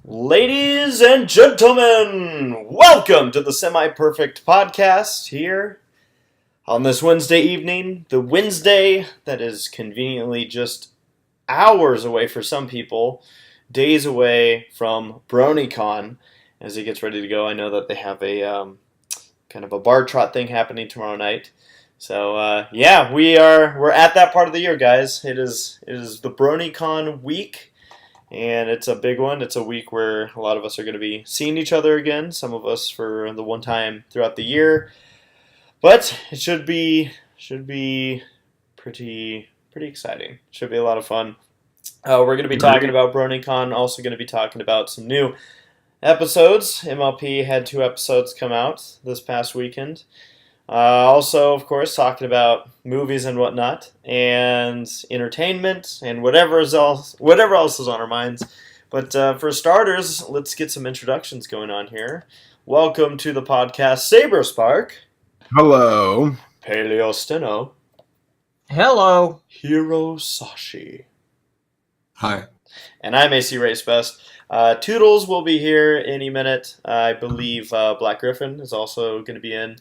Ladies and gentlemen, welcome to the Semi-Perfect Podcast here on this Wednesday evening. The Wednesday that is conveniently just hours away for some people, days away from BronyCon. As he gets ready to go, I know that they have a kind of a bar trot thing happening tomorrow night. So we're at that part of the year, guys. It is the BronyCon week. And it's a big one. It's a week where a lot of us are going to be seeing each other again. Some of us for the one time throughout the year. But it should be pretty exciting. Should be a lot of fun. We're going to be talking about BronyCon. Also going to be talking about some new episodes. MLP had 2 episodes come out this past weekend. Also, of course, talking about movies and whatnot, and entertainment, and whatever else is on our minds. But for starters, let's get some introductions going on here. Welcome to the podcast, Saberspark. Hello. PaleoSteno. Hello. Hirosashii. Hi. And I'm ACRacebest. Toodles will be here any minute. I believe Black Griffin is also going to be in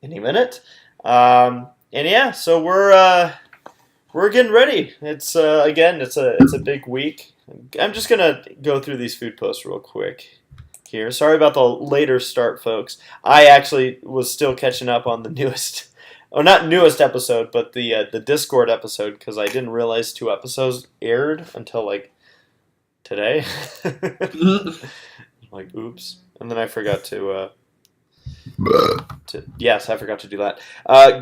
any minute. So we're getting ready. It's a big week. I'm just gonna go through these food posts real quick here. Sorry about the later start, folks. I actually was still catching up on the not newest episode, but the Discord episode, because I didn't realize 2 episodes aired until like today. Like, oops. And then I forgot to I forgot to do that.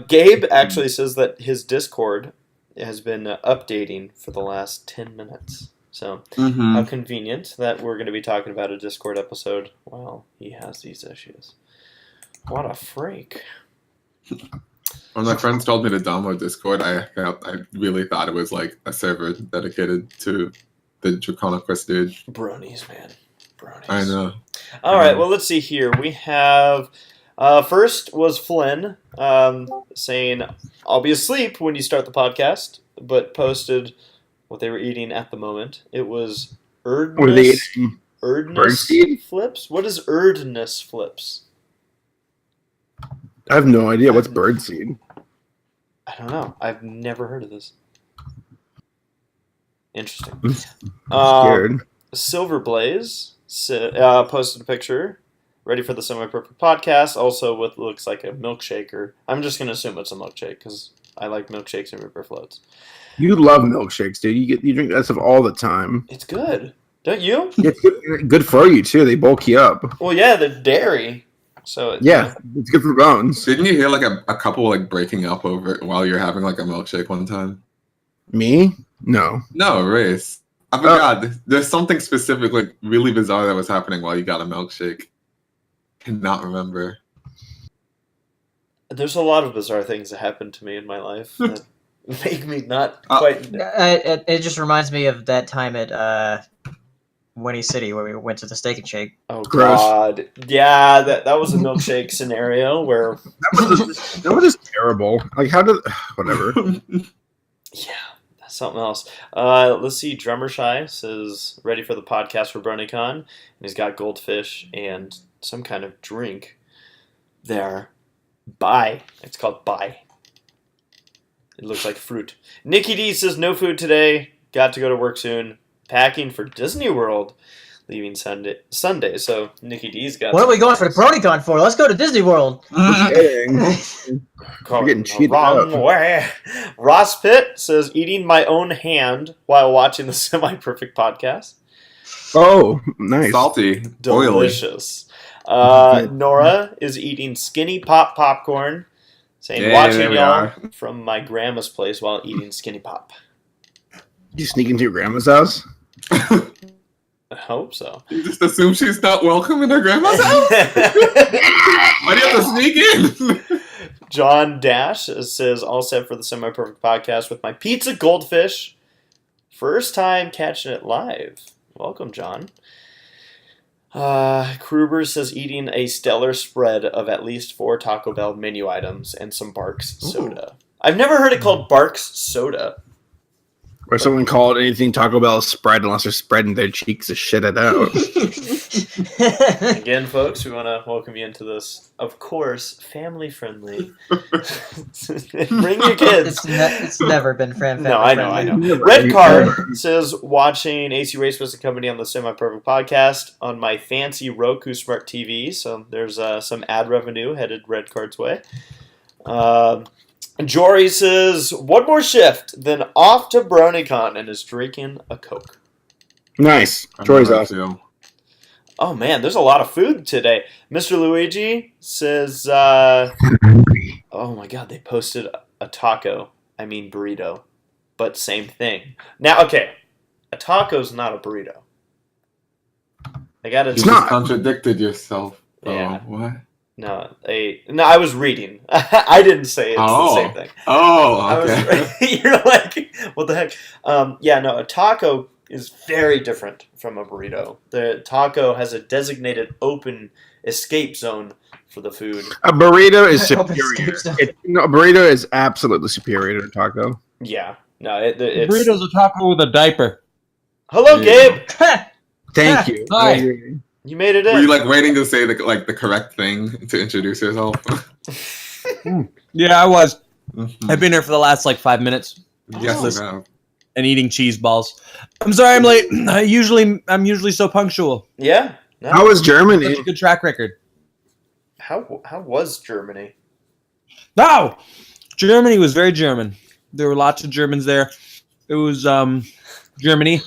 Gabe actually says that his Discord has been updating for the last 10 minutes. So, how convenient that we're going to be talking about a Discord episode while he has these issues. What a freak. When my friends told me to download Discord, I really thought it was like a server dedicated to the Draconic Prestige. Bronies, man. Bronies. I know. All right, well, let's see here. We have... first was Flynn saying, I'll be asleep when you start the podcast, but posted what they were eating at the moment. It was Erdness Flips? What is Erdness Flips? I have no idea. What's birdseed? I don't know. I've never heard of this. Interesting. Scared. Silver Blaze posted a picture. Ready for the Semi-Perfect Podcast, also with looks like a milkshake. I'm just going to assume it's a milkshake, because I like milkshakes and Ripper Floats. You love milkshakes, dude. You drink that stuff all the time. It's good. Don't you? It's good for you, too. They bulk you up. Well, yeah, they're dairy. So it's good for bones. Didn't you hear like a couple like breaking up over it while you're having like a milkshake one time? Me? No. No, Race. I forgot. There's something specific, like really bizarre that was happening while you got a milkshake. Cannot remember. There's a lot of bizarre things that happen to me in my life that make me not quite... It just reminds me of that time at Winnie City where we went to the Steak and Shake. Oh, Gross. God. Yeah, that was a milkshake scenario where... That was just terrible. Like, how did... Whatever. Yeah, that's something else. Let's see. Drummershy says, ready for the podcast for BronyCon. And he's got goldfish and some kind of drink there. Bye. It's called Bye. It looks like fruit. Nikki D says, no food today. Got to go to work soon. Packing for Disney World. Leaving Sunday. So Nikki D's got... What are we going for the BronyCon for? Let's go to Disney World. You're getting cheated wrong out. way. Ross Pitt says, eating my own hand while watching the Semi-Perfect Podcast. Oh, nice. Salty. Delicious. Nora is eating Skinny Pop popcorn, saying, watching y'all from my grandma's place while eating Skinny Pop. You sneak into your grandma's house? I hope so. You just assume she's not welcome in her grandma's house? Why do you have to sneak in? John Dash says, all set for the Semi-Perfect Podcast with my pizza goldfish. First time catching it live. Welcome, John. Kruber says eating a stellar spread of at least 4 Taco Bell menu items and some Barks soda. I've never heard it called Barks soda. Or someone called anything Taco Bell spread unless they're spreading their cheeks to shit it out. Again, folks, we want to welcome you into this, of course, family-friendly. Bring your kids. It's never been family No, I know. Red Card says, watching ACRacebest and Company on the Semi-Perfect podcast on my fancy Roku Smart TV. So there's some ad revenue headed Red Card's way. Jory says, one more shift, then off to BronyCon and is drinking a Coke. Nice. Jory's awesome. Oh, man, there's a lot of food today. Mr. Luigi says, oh, my God, they posted a taco. I mean burrito, but same thing. Now, okay, a taco's not a burrito. I gotta. You just contradicted yourself. Yeah. What? No, I was reading. I didn't say it's the same thing. Oh, okay. You're like, what the heck? Yeah, no, a taco is very different from a burrito. The taco has a designated open escape zone for the food. A burrito is superior. A burrito is absolutely superior to a taco. Yeah, no, it's burrito's a taco with a diaper. Hello, Gabe. Thank you. Hi. You made it in. Were you like waiting to say the correct thing to introduce yourself? Yeah, I was. Mhm. I've been here for the last 5 minutes. Yes, no. And eating cheese balls. I'm sorry I'm late. I'm usually so punctual. Yeah. No. How was Germany? Such a good track record. How was Germany? No! Germany was very German. There were lots of Germans there. It was Germany.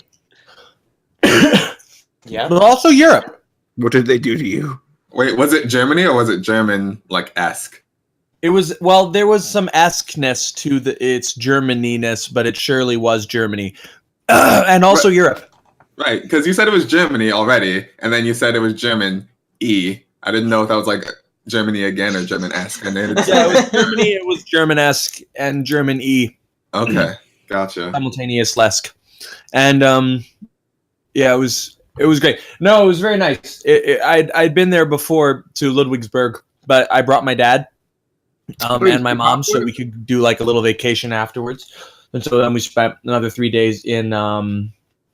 Yeah. But also Europe. What did they do to you? Wait, was it Germany or was it German esque? It was, well, there was some esque-ness to its Germany-ness, but it surely was Germany. And also Europe. Right, because you said it was Germany already, and then you said it was German-y. I didn't know if that was Germany again or German-esque. Yeah, it was Germany, it was German-esque, and German-y. Okay, gotcha. Simultaneous-esque. And, yeah, it was great. No, it was very nice. I'd been there before to Ludwigsburg, but I brought my dad and my mom so we could do a little vacation afterwards. And so then we spent another 3 days in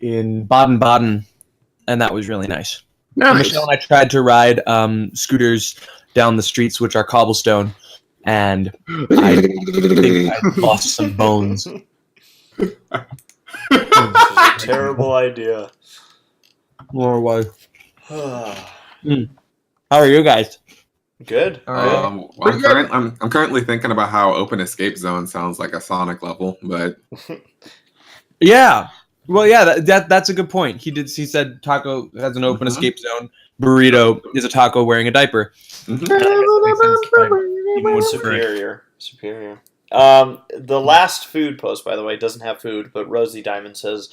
Baden-Baden, and that was really nice. Nice. Michelle and I tried to ride scooters down the streets, which are cobblestone, and I think I lost some bones. This is a terrible idea. Or what? How are you guys? Good. All right. Well, I'm currently thinking about how open escape zone sounds like a Sonic level, but Yeah. Well, yeah, that's a good point. He said taco has an open escape zone. Burrito is a taco wearing a diaper. Superior. The last food post, by the way, doesn't have food, but Rosie Diamond says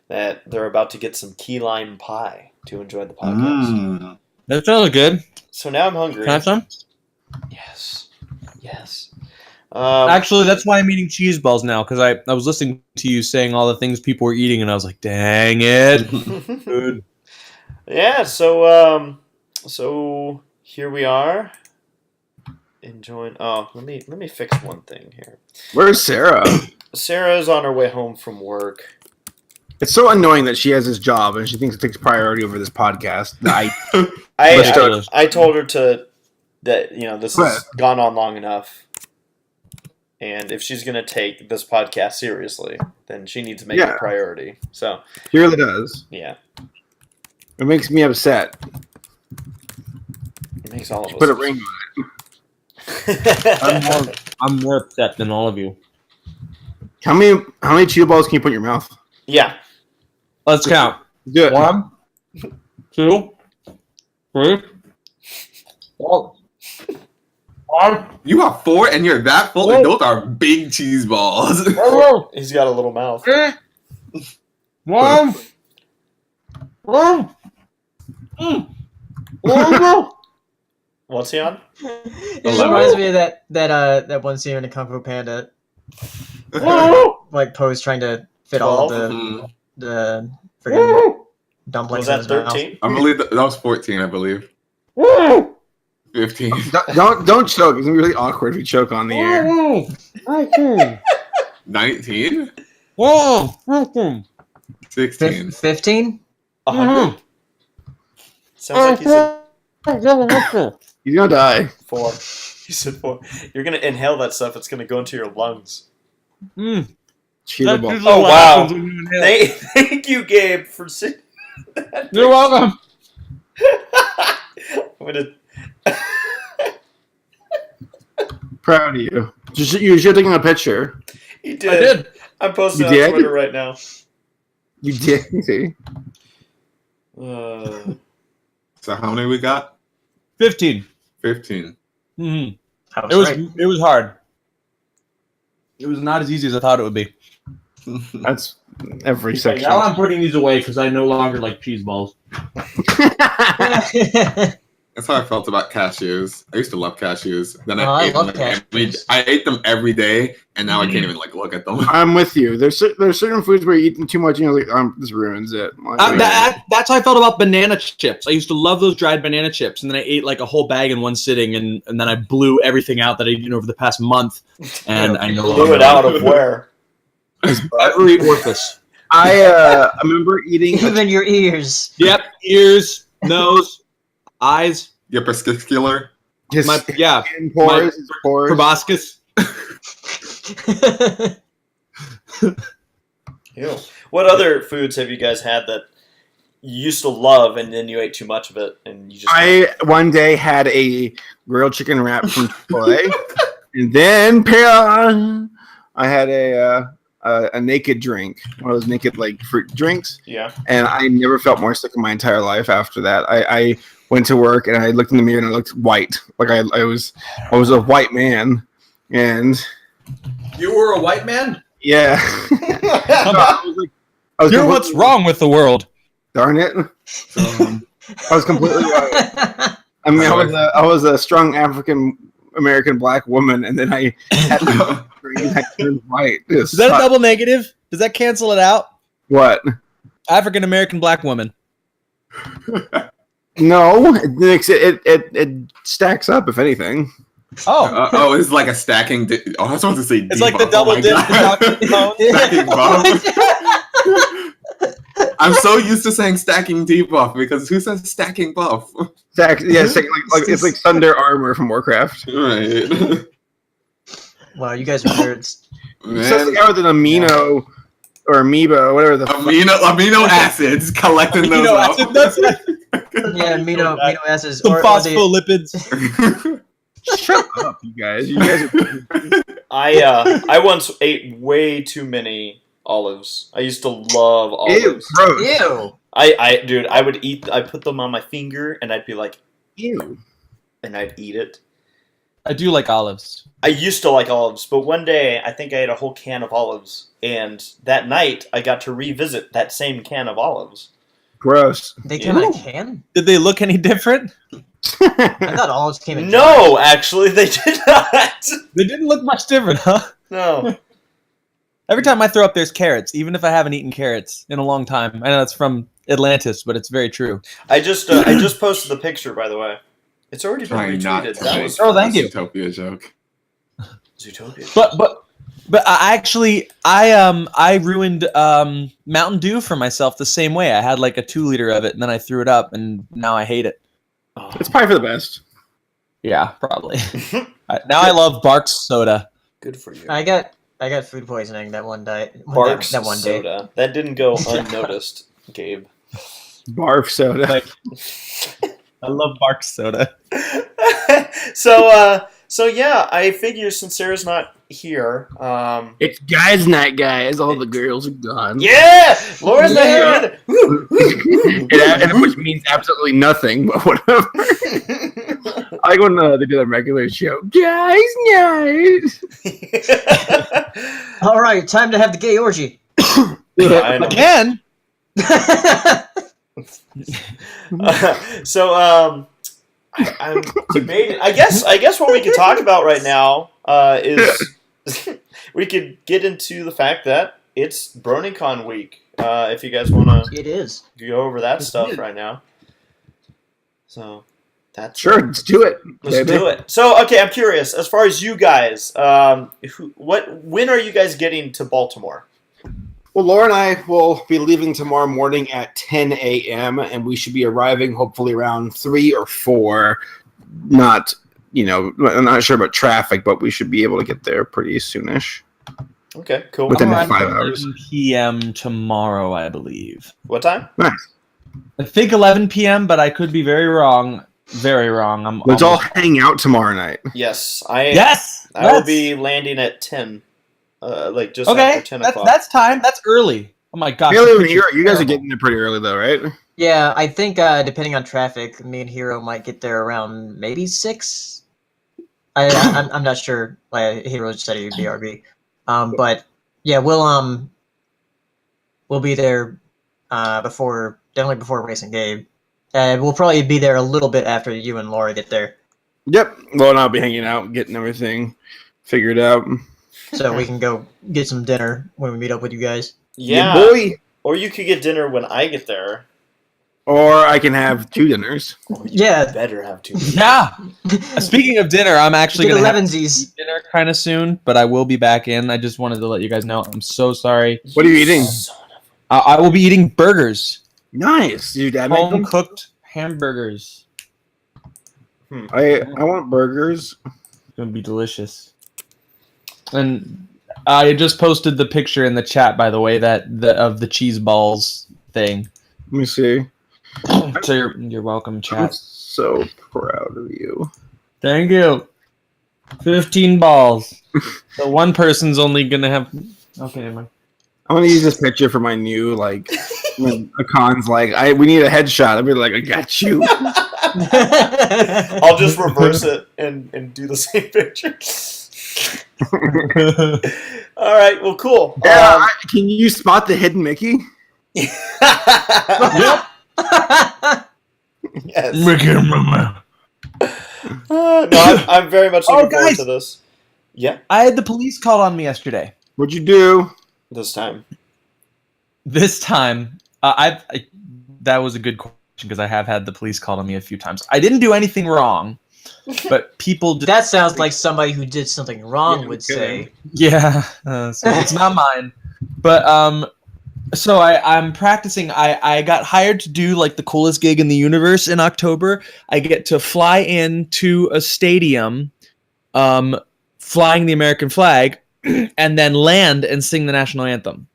that they're about to get some key lime pie to enjoy the podcast. That sounds good. So now I'm hungry. Can I have some? Yes. Actually, that's why I'm eating cheese balls now, because I was listening to you saying all the things people were eating, and I was like, dang it. Good. Yeah, so here we are. Enjoying. Oh, let me fix one thing here. Where's Sarah? Sarah's on her way home from work. It's so annoying that she has this job and she thinks it takes priority over this podcast. I told her that this has gone on long enough, and if she's gonna take this podcast seriously, then she needs to make it a priority. So she really does. Yeah, it makes me upset. It makes all of us. Put a ring on it. I'm more upset than all of you. How many chew balls can you put in your mouth? Yeah. Let's count. Do it. 1, 2, 3, 4, 5. You have 4 and you're that full? Those are big cheese balls. He's got a little mouth. 1. What's he on? It reminds me of that one scene in the Kung Fu Panda, Poe's trying to fit all of the friggin' dumplings. Was that 13? I believe that was 14. I believe. 15. Don't choke. It's gonna be really awkward if you choke on the air. 19. Whoa! 16. 15? 100. Sounds like you said You're gonna die. 4. You said 4. You're gonna inhale that stuff. It's gonna go into your lungs. Cheatable. Oh wow! Thank you, Gabe, for saying that. You're welcome. I'm gonna. Proud of you. You should have taken a picture. He did. I did. I'm posting You on did? Twitter right now. You did. See? So how many we got? 15. 15. Mm-hmm. I It was right. was hard. It was not as easy as I thought it would be. That's every section. Now I'm putting these away because I no longer like cheese balls. That's how I felt about cashews. I used to love cashews. Then Oh, I ate love them cashews. I ate them every day, and now I can't even like look at them. I'm with you. There's certain foods where you eat them too much and you're like, this ruins it. That's how I felt about banana chips. I used to love those dried banana chips, and then I ate like a whole bag in one sitting, and then I blew everything out that I'd eaten over the past month, and I no Blew longer it out of where? every orifice. I remember eating. Even your ears. Yep, ears, nose, eyes, Your particular. His my skin pores, his pores. proboscis. Ew. What other foods have you guys had that you used to love and then you ate too much of it and you just? I one day had a grilled chicken wrap from Chipotle, and then I had a naked drink, one of those naked like fruit drinks, Yeah. and I never felt more sick in my entire life after that. I went to work and I looked in the mirror and I looked white, like I was a white man, and You were a white man? yeah. I was You're what's wrong with the world. Darn it! I was completely white. I mean, I was a strong African American black woman, and then I had to I turned white. Is that a double negative? Does that cancel it out? What? African American black woman. No, it stacks up, if anything. Oh. It's like a stacking. I was supposed to say. It's like the double dip. Stacking buff. I'm so used to saying stacking debuff because who says stacking buff? It's like Thunder Armor from Warcraft. Right. Wow, you guys are nerds. It says the guy with an amino or amoeba or whatever the amino acids collecting those up. Yeah, amino acids. Some phospholipids. Shut up, you guys. You guys are... I once ate way too many olives. I used to love olives. Ew, gross. Ew. I would eat. I put them on my finger, and I'd be like, Ew. and I'd eat it. I do like olives. I used to like olives, but one day I think I ate a whole can of olives, and that night I got to revisit that same can of olives. Gross. They came in a can? Did they look any different? I thought olives came in No, actually, they did not. They didn't look much different, huh? No. Every time I throw up, there's carrots, even if I haven't eaten carrots in a long time. I know it's from Atlantis, but it's very true. I just posted the picture, by the way. It's already been Trying not retweeted. to That make was Oh, thank you. Zootopia joke. Zootopia. But I ruined Mountain Dew for myself the same way. I had like a 2-liter of it, and then I threw it up, and now I hate it. Oh. It's probably for the best. Yeah, probably. Now I love Barks soda. Good for you. I got food poisoning that one day. Barks that one day. soda. That didn't go unnoticed, Gabe. Barf soda. I love Barks soda. So yeah, I figure since Sarah's not here, It's guys' night, guys. All the girls are gone. yeah, Laura's not here either. Which means absolutely nothing, but whatever. I like when they do the regular show. Guys' night. All right, time to have the gay orgy. I know. Again? I'm debating. I guess what we could talk about right now is we could get into the fact that it's BronyCon week. If you guys want to, It is. go over that It's stuff good. right now. So that's Sure, let's do it. Let's do it. So, okay, I'm curious. As far as you guys, when are you guys getting to Baltimore? Well, Laura and I will be leaving tomorrow morning at 10 a.m. and we should be arriving hopefully around 3 or 4. Not, I'm not sure about traffic, but we should be able to get there pretty soonish. Okay, cool. Within I'm 5 around hours. 11 p.m. tomorrow, I believe. What time? Nice. I think 11 p.m., but I could be very wrong. Very wrong. Let's all hang out tomorrow night. Yes, Yes! I will be landing at 10. Just Okay, after 10 o'clock. that's time. That's early. Oh my gosh. Haley and Hero, you guys are getting there pretty early though, right? Yeah, I think depending on traffic, me and Hero might get there around maybe 6. I'm not sure. Hero said he'd be RB. But yeah, we'll be there definitely before Racing Gabe. We'll probably be there a little bit after you and Laura get there. Yep. Well, and I'll be hanging out, getting everything figured out. So we can go get some dinner when we meet up with you guys. Yeah, boy. Or you could get dinner when I get there. Or I can have 2 dinners. Yeah. Better have 2. Yeah. Speaking of dinner, I'm actually Get going to have 11sies. dinner kind of soon, but I will be back in. I just wanted to let you guys know. I'm so sorry. What are you eating? I will be eating burgers. Nice. Did your dad make them? Home cooked hamburgers. I want burgers. It's going to be delicious. And I just posted the picture in the chat, by the way, of the cheese balls thing. Let me see. So you're welcome, I'm chat. so proud of you. Thank you. 15 balls. So one person's only gonna have. Okay, never mind. I want to use this picture for my new when a con's we need a headshot. I'll be like, I got you. I'll just reverse it and do the same picture. All right, well, cool. Yeah, can you spot the hidden Mickey? Yep. Yes. No, I'm very much looking forward guys. to this. Yeah, I had the police called on me yesterday. What'd you do? this time. This time, that was a good question because I have had the police called on me a few times. I didn't do anything wrong, but people did. That sounds like somebody who did something wrong would say. Yeah, so it's not mine. But so I'm practicing. I got hired to do the coolest gig in the universe in October. I get to fly into a stadium, flying the American flag, and then land and sing the national anthem.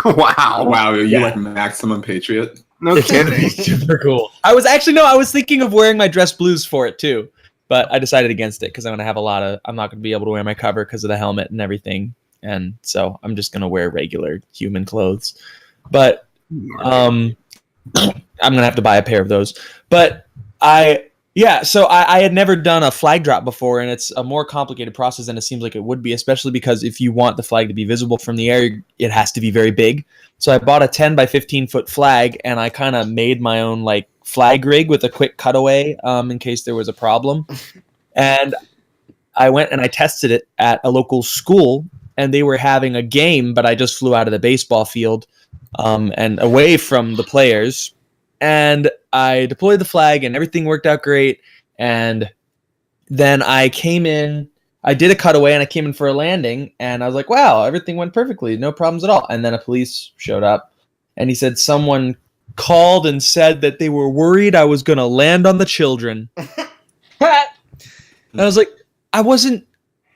Wow. Wow, you're maximum patriot. No kidding. Super cool. I was thinking of wearing my dress blues for it too, but I decided against it because I'm not going to be able to wear my cover because of the helmet and everything. And so I'm just going to wear regular human clothes. But I'm going to have to buy a pair of those. But so I had never done a flag drop before, and it's a more complicated process than it seems like it would be, especially because if you want the flag to be visible from the air, it has to be very big. So I bought a 10 by 15 foot flag, and I kind of made my own flag rig with a quick cutaway in case there was a problem. And I went and I tested it at a local school, and they were having a game, but I just flew out of the baseball field and away from the players. And I deployed the flag, and everything worked out great. And then I came in, I did a cutaway, and I came in for a landing, and I was like, wow, everything went perfectly. No problems at all. And then a police showed up, and he said someone called and said that they were worried I was going to land on the children. And I was like, I wasn't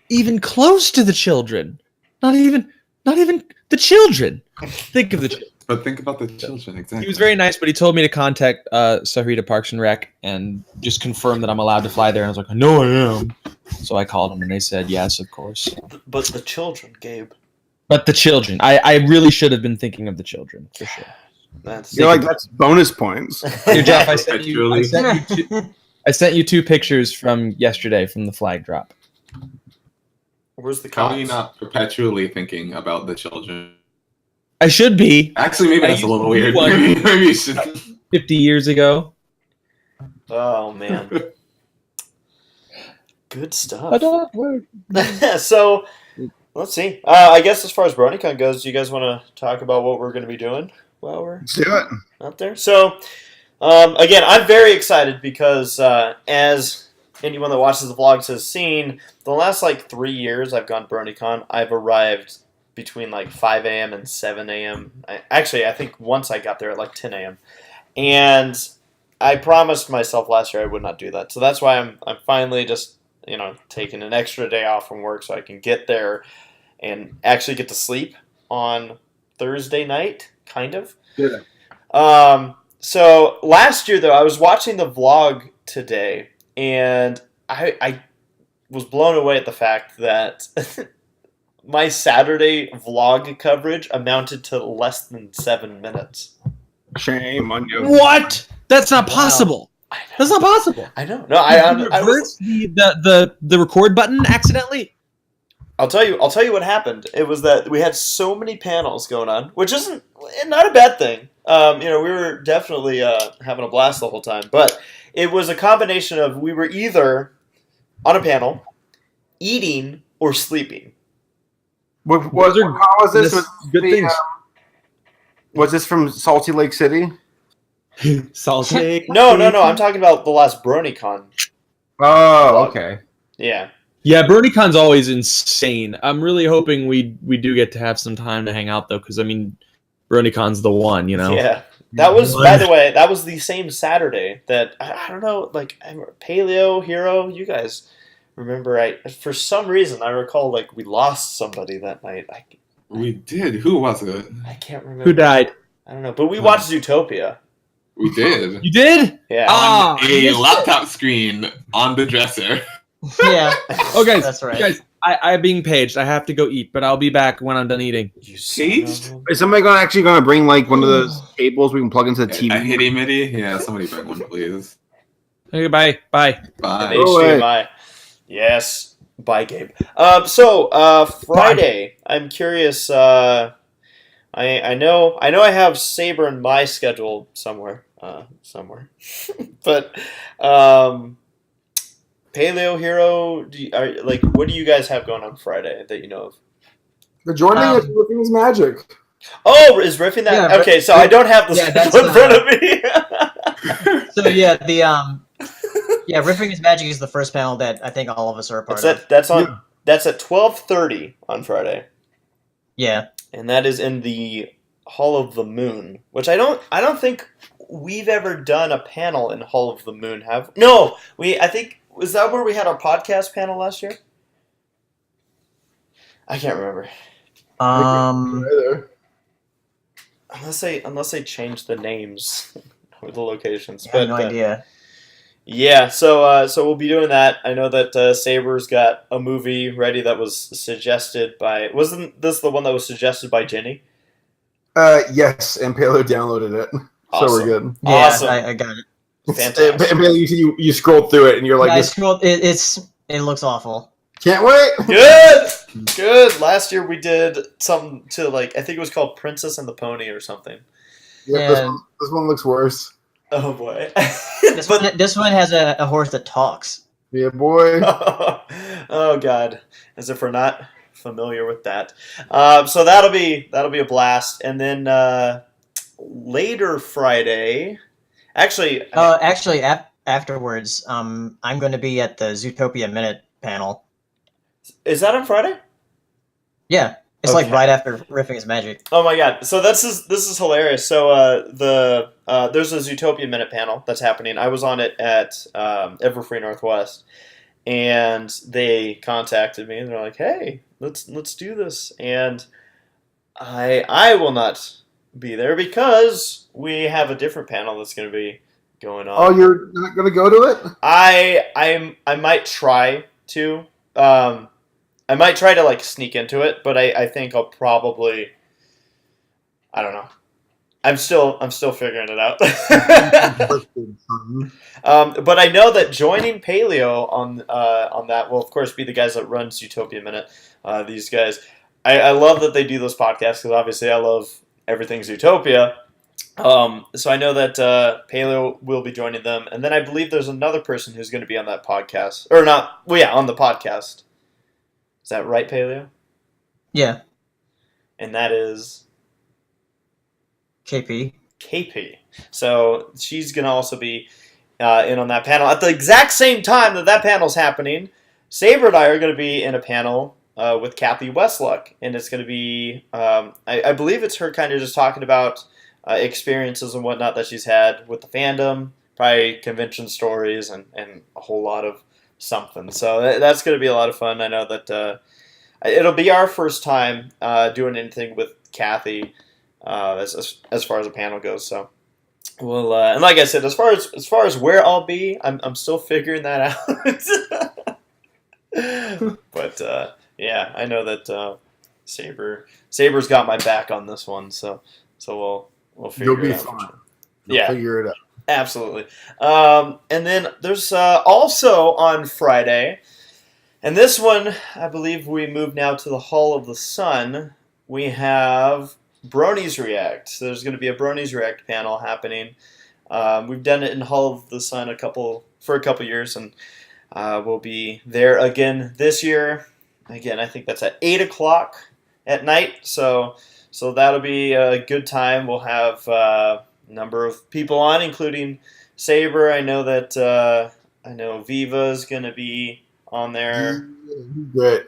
even close to the children. Not even the children. Think of the children. But think about the children, exactly. He was very nice, but he told me to contact Sarita Parks and Rec and just confirm that I'm allowed to fly there. And I was like, I know I am. So I called them, and they said, yes, of course. But the children, Gabe. But the children. I really should have been thinking of the children, for sure. That's bonus points. Here, Jeff, I sent you 2 pictures from yesterday from the flag drop. Where's the How cops? are you not perpetually thinking about the children? I should be. Actually, maybe that's a little weird. What? Maybe you should. 50 years ago. Oh, man. Good I stuff. don't work. So, let's see. I guess as far as BronyCon goes, do you guys want to talk about what we're going to be doing while we're Let's do it. out there? So, again, I'm very excited because as anyone that watches the vlogs has seen, the last 3 years I've gone to BronyCon, I've arrived between like 5 a.m. and 7 a.m. I think once I got there at like 10 a.m. And I promised myself last year I would not do that. So that's why I'm finally just, taking an extra day off from work so I can get there and actually get to sleep on Thursday night, kind of. Yeah. So last year, though, I was watching the vlog today, and I was blown away at the fact that my Saturday vlog coverage amounted to less than 7 minutes. Shame on you. What? That's not possible. That's not possible. I know. No, I reversed the record button accidentally. I'll tell you what happened. It was that we had so many panels going on, which isn't not a bad thing. We were definitely having a blast the whole time, but it was a combination of we were either on a panel, eating, or sleeping. How was this? Good things. Was this from Salty Lake City? Salt Lake. No. I'm talking about the last BronyCon. Oh, okay. Yeah. Yeah, BronyCon's always insane. I'm really hoping we do get to have some time to hang out though, because BronyCon's the one, Yeah. That was, by the way, that was the same Saturday that I don't know, like Paleo, Hero. You guys remember? For some reason I recall like we lost somebody that night. We did. Who was it? I can't remember. Who died? I don't know, but we watched Zootopia. We did. You did? Yeah. On a laptop screen on the dresser. Yeah. Oh, guys, That's right. Guys, I'm being paged. I have to go eat, but I'll be back when I'm done eating. You Paged? Is somebody actually going to bring like one of those cables we can plug into the TV? A hitty mitty? Yeah, somebody bring one, please. Okay, bye. Bye. HDMI. Yes. Bye, Gabe. Friday. I'm curious. I know I have Saber in my schedule somewhere. But Paleo Hero, what do you guys have going on Friday that you know of? The joining of Riffing's Magic. Oh, is Riffing that? Yeah, okay, so I don't have the schedule in front of me. So yeah, Riffing is Magic is the first panel that I think all of us are a part of. That's at 12:30 on Friday. Yeah. And that is in the Hall of the Moon, which I don't think we've ever done a panel in Hall of the Moon, have? No, I think, was that where we had our podcast panel last year? I can't remember. Unless they changed the names or the locations. I have no idea. Yeah, so we'll be doing that. I know that Saber's got a movie ready that was suggested by... Wasn't this the one that was suggested by Jenny? Yes, and Paleo downloaded it. Awesome. So we're good. Yeah, Awesome. I got it. Fantastic. Paleo, you scrolled through it and you're like... I scrolled, it looks awful. Can't wait! Good! Last year we did something to, I think it was called Princess and the Pony or something. Yep, this one looks worse. Oh, boy. This one has a horse that talks. Yeah, boy. Oh, God. As if we're not familiar with that. So that'll be a blast. And then later Friday... Actually, afterwards, I'm going to be at the Zootopia Minute panel. Is that on Friday? Yeah, it's Okay. right after Riffing is Magic. Oh my God! So this is hilarious. So there's a Zootopia Minute panel that's happening. I was on it at Everfree Northwest, and they contacted me and they're like, "Hey, let's do this." And I will not be there because we have a different panel that's going to be going on. Oh, you're not going to go to it? I might try to. I might try to sneak into it, but I think I'll probably. I don't know. I'm still figuring it out. But I know that joining Paleo on that will of course be the guys that run Zootopia Minute. These guys, I love that they do those podcasts because obviously I love everything Zootopia. So I know that Paleo will be joining them, and then I believe there's another person who's going to be on that podcast, or not? Well, yeah, on the podcast. Is that right, Paleo? Yeah. And that is KP. KP. So she's going to also be in on that panel at the exact same time that panel's happening. Saber and I are going to be in a panel with Kathy Westluck, and it's going to be I believe it's her kind of just talking about experiences and whatnot that she's had with the fandom, probably convention stories and a whole lot of something. So that's going to be a lot of fun. I know that it'll be our first time doing anything with Kathy as far as the panel goes. So we'll and like I said, as far as where I'll be, I'm still figuring that out. But yeah, I know that Saber's got my back on this one. So we'll figure You'll be it out. fine. Yeah. Figure it out. Absolutely. And then there's also on Friday, and this one, I believe we move now to the Hall of the Sun. We have Bronies React. So there's going to be a Bronies React panel happening. We've done it in Hall of the Sun for a couple years, and we'll be there again this year. Again, I think that's at 8 o'clock at night. So that'll be a good time. We'll have number of people on, including Saber. I know that Viva is going to be on there, Great.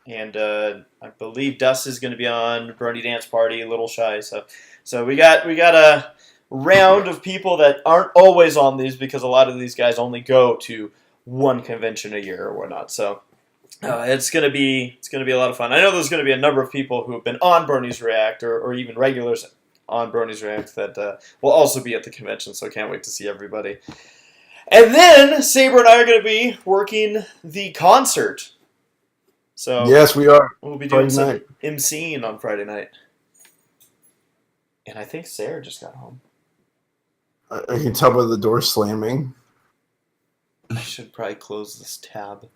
and I believe Dust is going to be on Brony Dance Party, Little Shy. So we got a round of people that aren't always on these because a lot of these guys only go to one convention a year or whatnot. So it's gonna be a lot of fun. I know there's going to be a number of people who have been on Bronies React or even regulars on Bronies React that will also be at the convention, so can't wait to see everybody. And then Saber and I are going to be working the concert. So Yes, we are. we'll be doing Friday some MCing on Friday night. And I think Sarah just got home. I can tell by the door slamming. I should probably close this tab.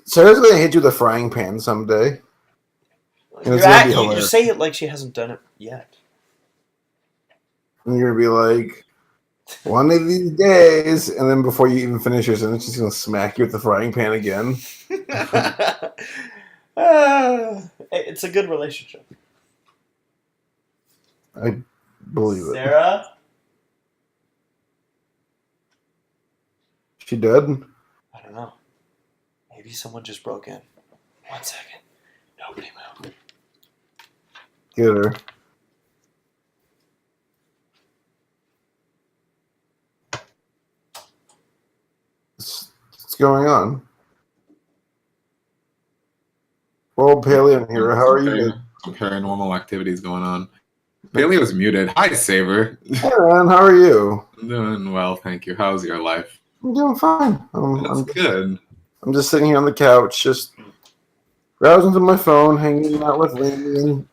Sarah's going to hit you with a frying pan someday. And it's gonna be You hilarious. say it like she hasn't done it yet. And you're going to be like, one of these days, and then before you even finish your sentence, she's going to smack you with the frying pan again. It's a good relationship. I believe it. Sarah? She dead? I don't know. Maybe someone just broke in. 1 second. Nobody move. Get her. What's going on? Well, Paleo and Hero, how are you? Some paranormal activities going on. Paleo's muted. Hi, Saber. Hey, Ryan, how are you? I'm doing well, thank you. How's your life? I'm doing fine. That's good. I'm just sitting here on the couch, just browsing through my phone, hanging out with Landy and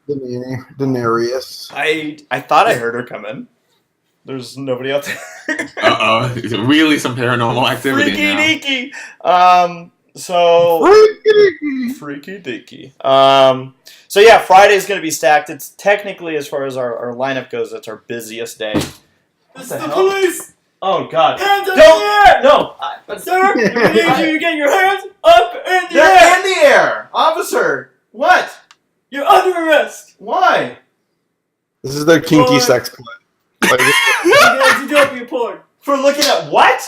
Daenerys. I thought I heard her come in. There's nobody out there. Uh-oh. It's really some paranormal activity Freaky now. deaky. Freaky deaky. So yeah, Friday's going to be stacked. It's technically, as far as our lineup goes, it's our busiest day. It's the police! Oh God! Hands up Don't! in the air! No! Sir, we need you to get your hands up in the air! They're in the air, officer. What? You're under arrest! Why? This is their kinky Boy. sex clip. Like, Zootopia porn. For looking at what?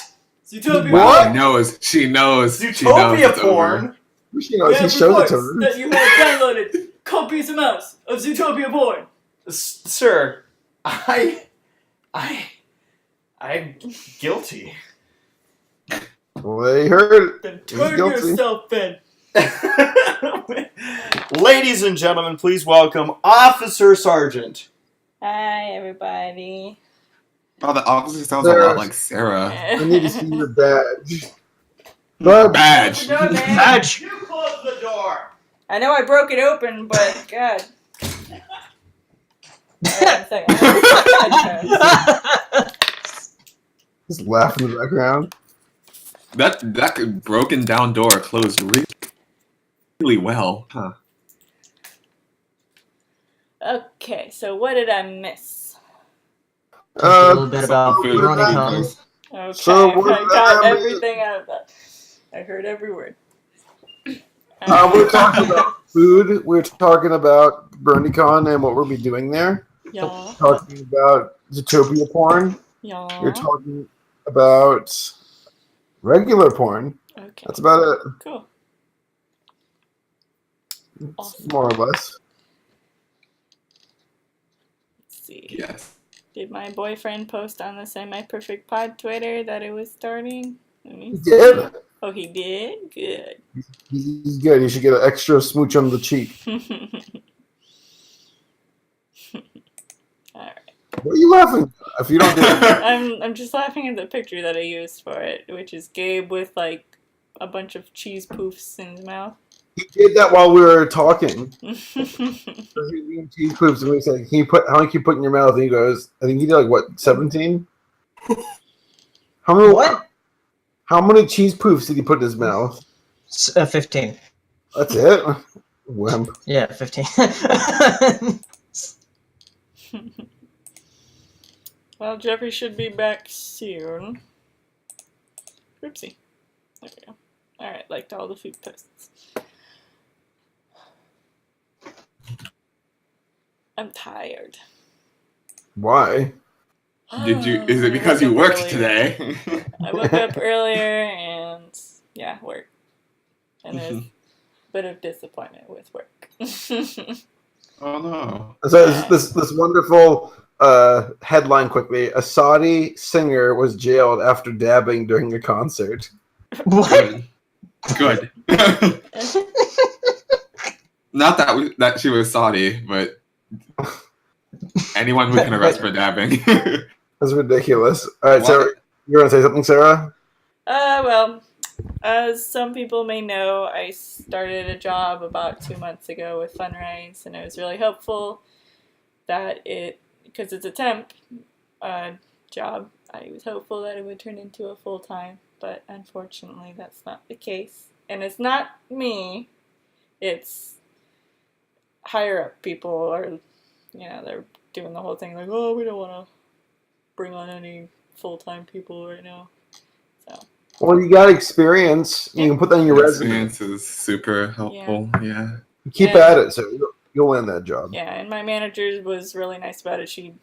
Zootopia What? porn. She knows. Zootopia it's porn. over. she We have shows it reports to her. that you have downloaded copious amounts of Zootopia porn. Sir, I'm guilty. Well, they heard Then it. turn guilty. yourself in. Ladies and gentlemen, please welcome Officer Sergeant. Hi, everybody. Oh, the officer sounds a lot like Sarah. I need to see your badge. But Badge. No, man. Badge. You close the door. I know I broke it open, but God. Wait a second. just laugh in the background. That broken down door closed really well. Huh. Okay, so what did I miss? A little bit about Food. BronyCon. Okay, So what I did got I miss? everything out of that. I heard every word. We're talking about food. We're talking about BronyCon and what we'll be doing there. Y'all. Talking about Zootopia porn. Y'all. You're talking about regular porn. Okay, That's about it. cool. Awesome. More or less. Let's see. Yes. Did my boyfriend post on the Semi-Perfect Pod Twitter that it was starting? Let me He see. did. Oh, he did? Good. He's good. You should get an extra smooch on the cheek. Alright. What are you laughing at? If you don't do it. I'm just laughing at the picture that I used for it, which is Gabe with like a bunch of cheese poofs in his mouth. He did that while we were talking. He was eating cheese poops, and we said, how many can you put in your mouth? And he goes, I think he did like, what, 17? What? How many cheese poofs did he put in his mouth? 15. That's it? Wimp. Yeah, 15. Well, Jeffrey should be back soon. Oopsie. There we go. Alright, liked all the food posts. I'm tired. Why? Is it because you worked today? I woke up earlier and yeah, work. And there's a bit of disappointment with work. Oh no. So this wonderful headline quickly. A Saudi singer was jailed after dabbing during a concert. What? Good. Not that she was Saudi, but anyone we can arrest for dabbing. That's ridiculous. All right, What? Sarah, you want to say something, Sarah? Well, as some people may know, I started a job about 2 months ago with Funrise, and it was really hopeful that because it's a temp job, I was hopeful that it would turn into a full-time, but unfortunately that's not the case. And it's not me, it's higher up people, or, they're doing the whole thing like, oh, we don't want to bring on any full-time people right now, so. Well, you got experience. You can put that on your resume. Experience is super helpful. Yeah. Keep at it, so you'll land that job. Yeah, and my manager was really nice about it. She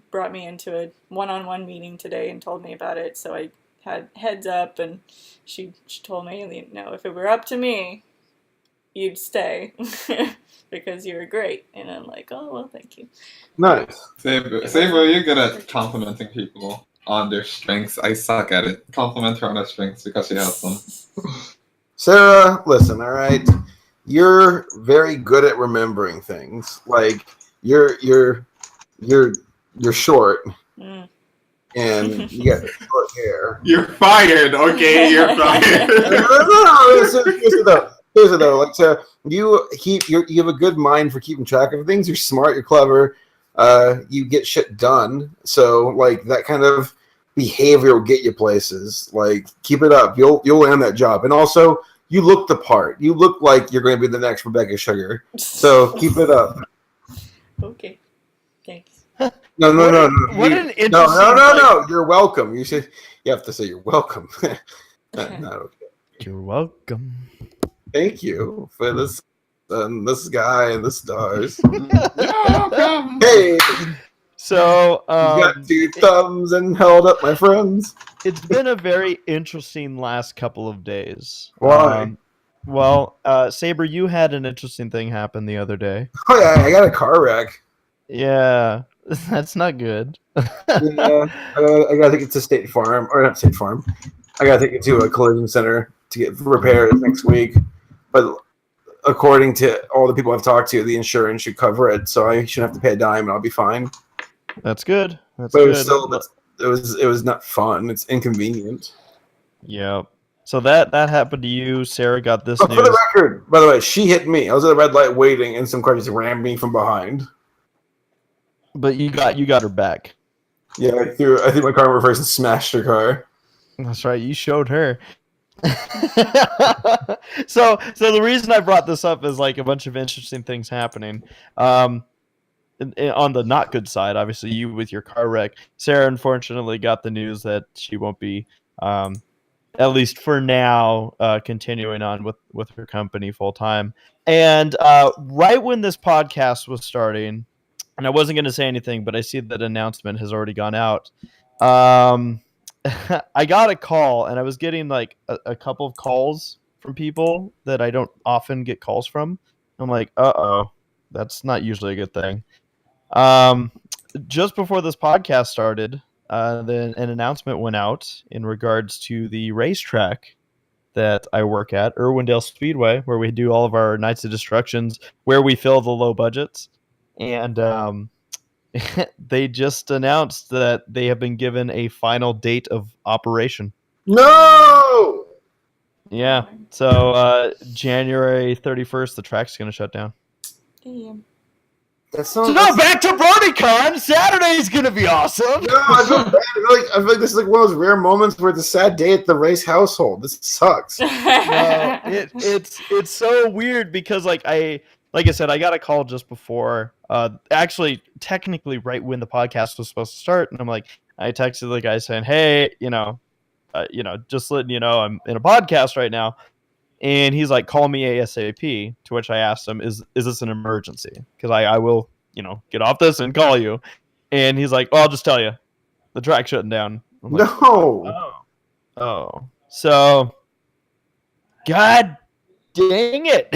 brought me into a one-on-one meeting today and told me about it, so I had heads up, and she told me, if it were up to me, you'd stay because you were great. And I'm like, oh, well, thank you. Nice. Saber, you're good at complimenting people on their strengths. I suck at it. Compliment her on her strengths because she has them. Sarah, listen, all right. You're very good at remembering things. Like you're short, and you got short hair. You're fired. Okay, you're fired. No. Seriously though, like Sarah, you have a good mind for keeping track of things. You're smart. You're clever. You get shit done. So like that kind of behavior will get you places. Like keep it up. You'll land that job. And also, you look the part. You look like you're going to be the next Rebecca Sugar. So keep it up. Okay, thanks. No. What an interesting. No. You're welcome. You have to say you're welcome. Not okay. You're welcome. Thank you for this guy and the stars. No, Hey, So, you got 2 thumbs and held up, my friends. it's been a very interesting last couple of days. Why? Saber, you had an interesting thing happen the other day. Oh yeah, I got a car wreck. Yeah, that's not good. Yeah, I gotta take it to State Farm, or not State Farm. I gotta take it to a collision center to get repaired next week. But according to all the people I've talked to, the insurance should cover it, so I shouldn't have to pay a dime, and I'll be fine. That's good. That's But it good. was still, it was not fun. It's inconvenient. Yeah. So that happened to you. Sarah got this Oh, news. for the record, by the way, she hit me. I was at a red light waiting, and some car just rammed me from behind. But you got her back. Yeah, I threw my car in reverse and smashed her car. That's right. You showed her. So the reason I brought this up is like a bunch of interesting things happening. On the not good side, obviously, you with your car wreck. Sarah unfortunately got the news that she won't be, at least for now, continuing on with her company full time. And right when this podcast was starting, and I wasn't going to say anything, but I see that announcement has already gone out. I got a call, and I was getting like a couple of calls from people that I don't often get calls from. I'm like, that's not usually a good thing. Just before this podcast started, then an announcement went out in regards to the racetrack that I work at, Irwindale Speedway, where we do all of our Nights of Destructions, where we fill the low budgets. And they just announced that they have been given a final date of operation. No! Yeah. So January 31st, the track's going to shut down. Damn. That So sounds now back to BronyCon. Saturday's going to be awesome. No, I feel bad. I feel like this is like one of those rare moments where it's a sad day at the race household. This sucks. No, it's so weird because like I said, I got a call just before, actually technically right when the podcast was supposed to start, and I'm like, I texted the guy saying, hey, just letting you know I'm in a podcast right now, and he's like, call me ASAP. To which I asked him, is this an emergency? Because I will get off this and call you. And he's like, I'll just tell you, the track's shutting down. I'm like, No. oh, so God dang it.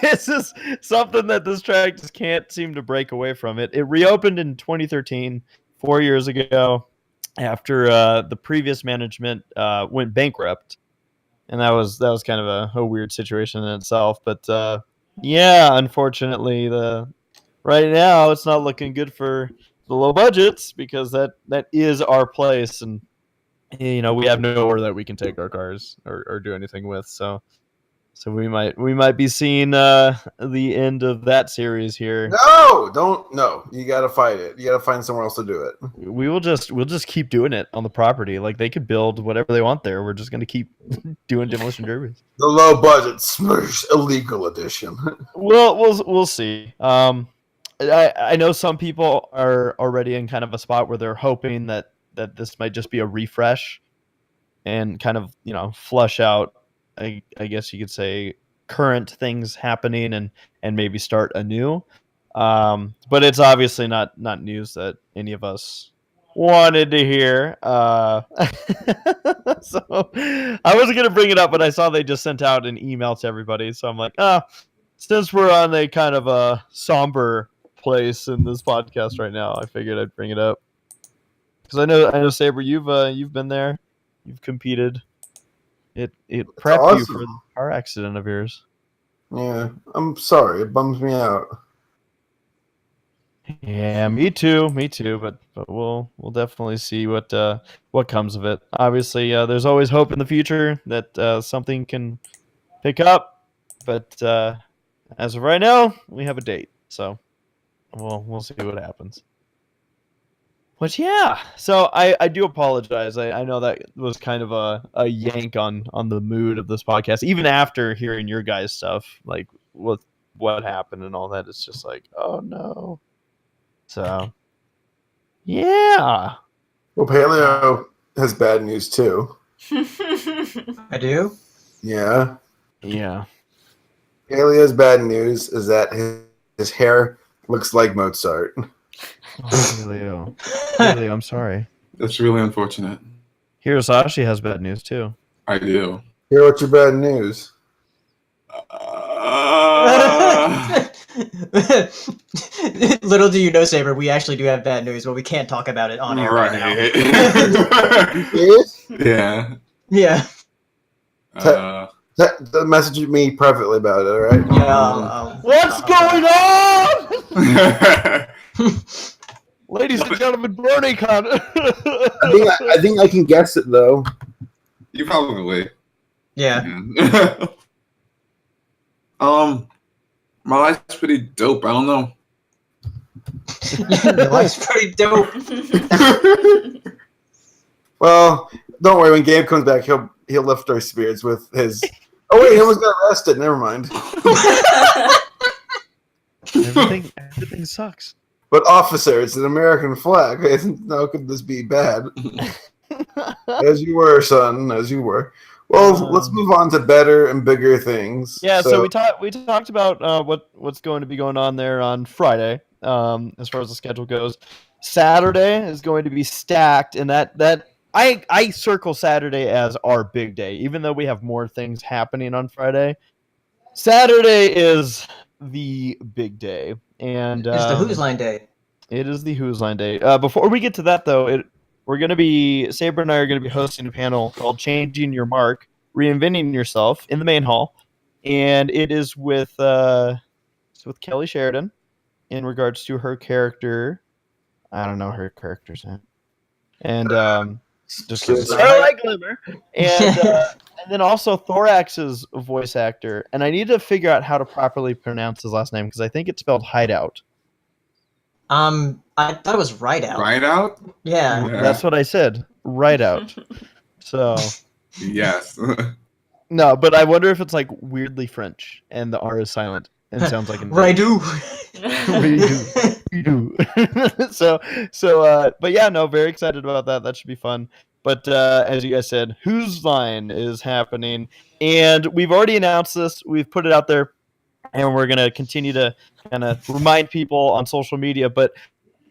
This is something that this track just can't seem to break away from. It reopened in 2013, 4 years ago, after the previous management went bankrupt. And that was kind of a weird situation in itself. But yeah, unfortunately, right now it's not looking good for the low budgets, because that is our place, and we have nowhere that we can take our cars or do anything with. So we might be seeing the end of that series here. No, you gotta fight it. You gotta find somewhere else to do it. We'll just keep doing it on the property. Like, they could build whatever they want there. We're just gonna keep doing demolition derbies. The low budget Smurfs illegal edition. We'll see. I know some people are already in kind of a spot where they're hoping that this might just be a refresh and kind of flush out, I guess you could say, current things happening and maybe start anew. But it's obviously not news that any of us wanted to hear. So I wasn't going to bring it up, but I saw they just sent out an email to everybody. So I'm like, since we're on a kind of a somber place in this podcast right now, I figured I'd bring it up. Because I know Saber, you've been there, you've competed. It prepped awesome. You for the car accident of yours. Yeah, I'm sorry. It bums me out. Yeah, me too. But we'll definitely see what comes of it. Obviously, there's always hope in the future that something can pick up. But as of right now, we have a date, so we'll see what happens. But yeah, so I do apologize. I know that was kind of a yank on the mood of this podcast. Even after hearing your guys' stuff, like what happened and all that, it's just like, oh no. So yeah. Well, Paleo has bad news too. I do? Yeah. Yeah. Paleo's bad news is that his hair looks like Mozart. Oh, Leo, I'm sorry. That's really unfortunate. Hirosashii has bad news too. I do. Here, what's your bad news? Little do you know, Saber, we actually do have bad news, but we can't talk about it on air right now. Yes? Yeah. Yeah. Message me privately about it, all right? Yeah. What's going on? Ladies and gentlemen, BronyCon. I think I can guess it though. You probably. Yeah. My life's pretty dope. I don't know. Your life's pretty dope. Well, don't worry. When Gabe comes back, he'll lift our spirits with his. Oh wait, he almost got arrested. Never mind. Everything sucks. But officer, it's an American flag. How could this be bad? As you were, son. As you were. Well, let's move on to better and bigger things. Yeah, so we talked about what's going to be going on there on Friday, as far as the schedule goes. Saturday is going to be stacked, and that I circle Saturday as our big day, even though we have more things happening on Friday. Saturday is the big day, and It's the Who's Line Day. it is the Who's Line Day. Before we get to that, though, Saber and I are gonna be hosting a panel called "Changing Your Mark: Reinventing Yourself" in the main hall, and it is with Kelly Sheridan in regards to her character. I don't know her character's name, and just because it's Starlight Glimmer, and then also Thorax's voice actor, and I need to figure out how to properly pronounce his last name because I think it's spelled Hideout. I thought it was Right Out. Right out? Yeah. That's what I said. Right out. So Yes. no, but I wonder if it's like weirdly French and the R is silent and sounds like an Right do. We do. But yeah, no, very excited about that. That should be fun. But as you guys said, Whose Line is happening, and we've already announced this. We've put it out there, and we're gonna continue to kind of remind people on social media. But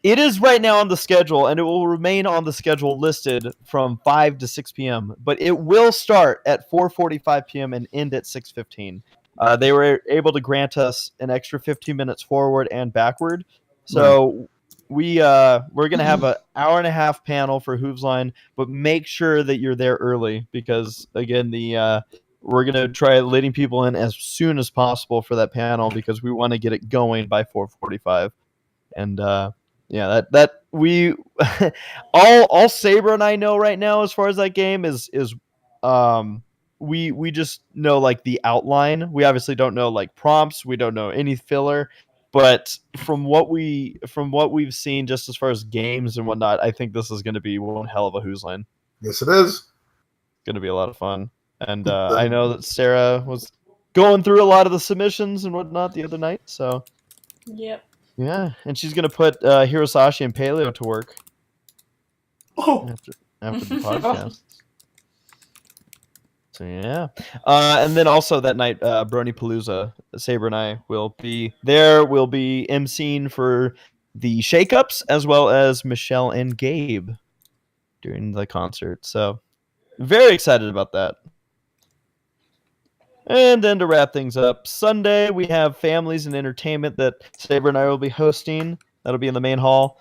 it is right now on the schedule, and it will remain on the schedule listed from 5 to 6 p.m. But it will start at 4:45 p.m. and end at 6:15. They were able to grant us an extra 15 minutes forward and backward. So we're gonna have an hour and a half panel for Who's Line, but make sure that you're there early because again we're gonna try letting people in as soon as possible for that panel because we want to get it going by 4:45. And yeah, that we all Saber and I know right now as far as that game is we just know like the outline. We obviously don't know like prompts. We don't know any filler. But from what we've seen, just as far as games and whatnot, I think this is going to be one hell of a Who's Line. Yes, it is. Going to be a lot of fun. And I know that Sarah was going through a lot of the submissions and whatnot the other night. So Yep. yeah, and she's going to put Hirosashii and Paleo to work after the podcast. So yeah, and then also that night, Brony Palooza, Saber and I will be there. We'll be emceeing for the shakeups as well as Michelle and Gabe during the concert. So very excited about that. And then to wrap things up, Sunday we have Families and Entertainment that Saber and I will be hosting. That'll be in the main hall,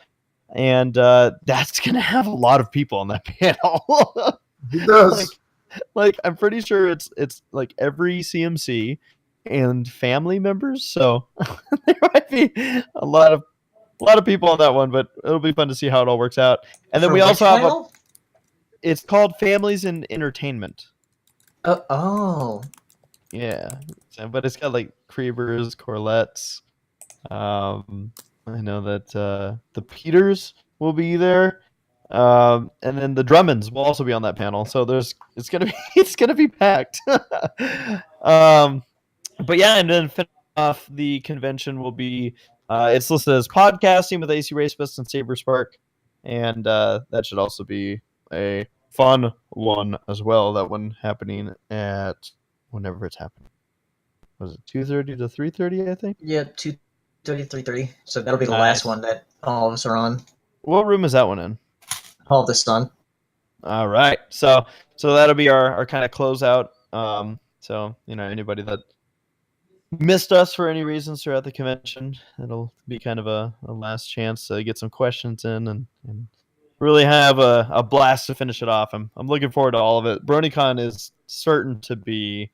and that's gonna have a lot of people on that panel. It does. Like I'm pretty sure it's like every CMC and family members, so there might be a lot of people on that one, but it'll be fun to see how it all works out. And then we also have it's called Families and Entertainment. Oh. Yeah, but it's got like Creepers, Corlettes. I know that the Peters will be there. And then the Drummonds will also be on that panel, so it's gonna be packed. But yeah, and then finish off the convention will be it's listed as podcasting with ACRacebest and Saberspark, and that should also be a fun one as well. That one happening at whenever it's happening. Was it 2:30 to 3:30? I think. Yeah, 2:30, 3:30. So that'll be the last one that all of us are on. What room is that one in? Hall of the Sun. All right, so that'll be our kind of closeout. So anybody that missed us for any reasons throughout the convention, it'll be kind of a last chance to get some questions in and really have a blast to finish it off. I'm looking forward to all of it. BronyCon is certain to be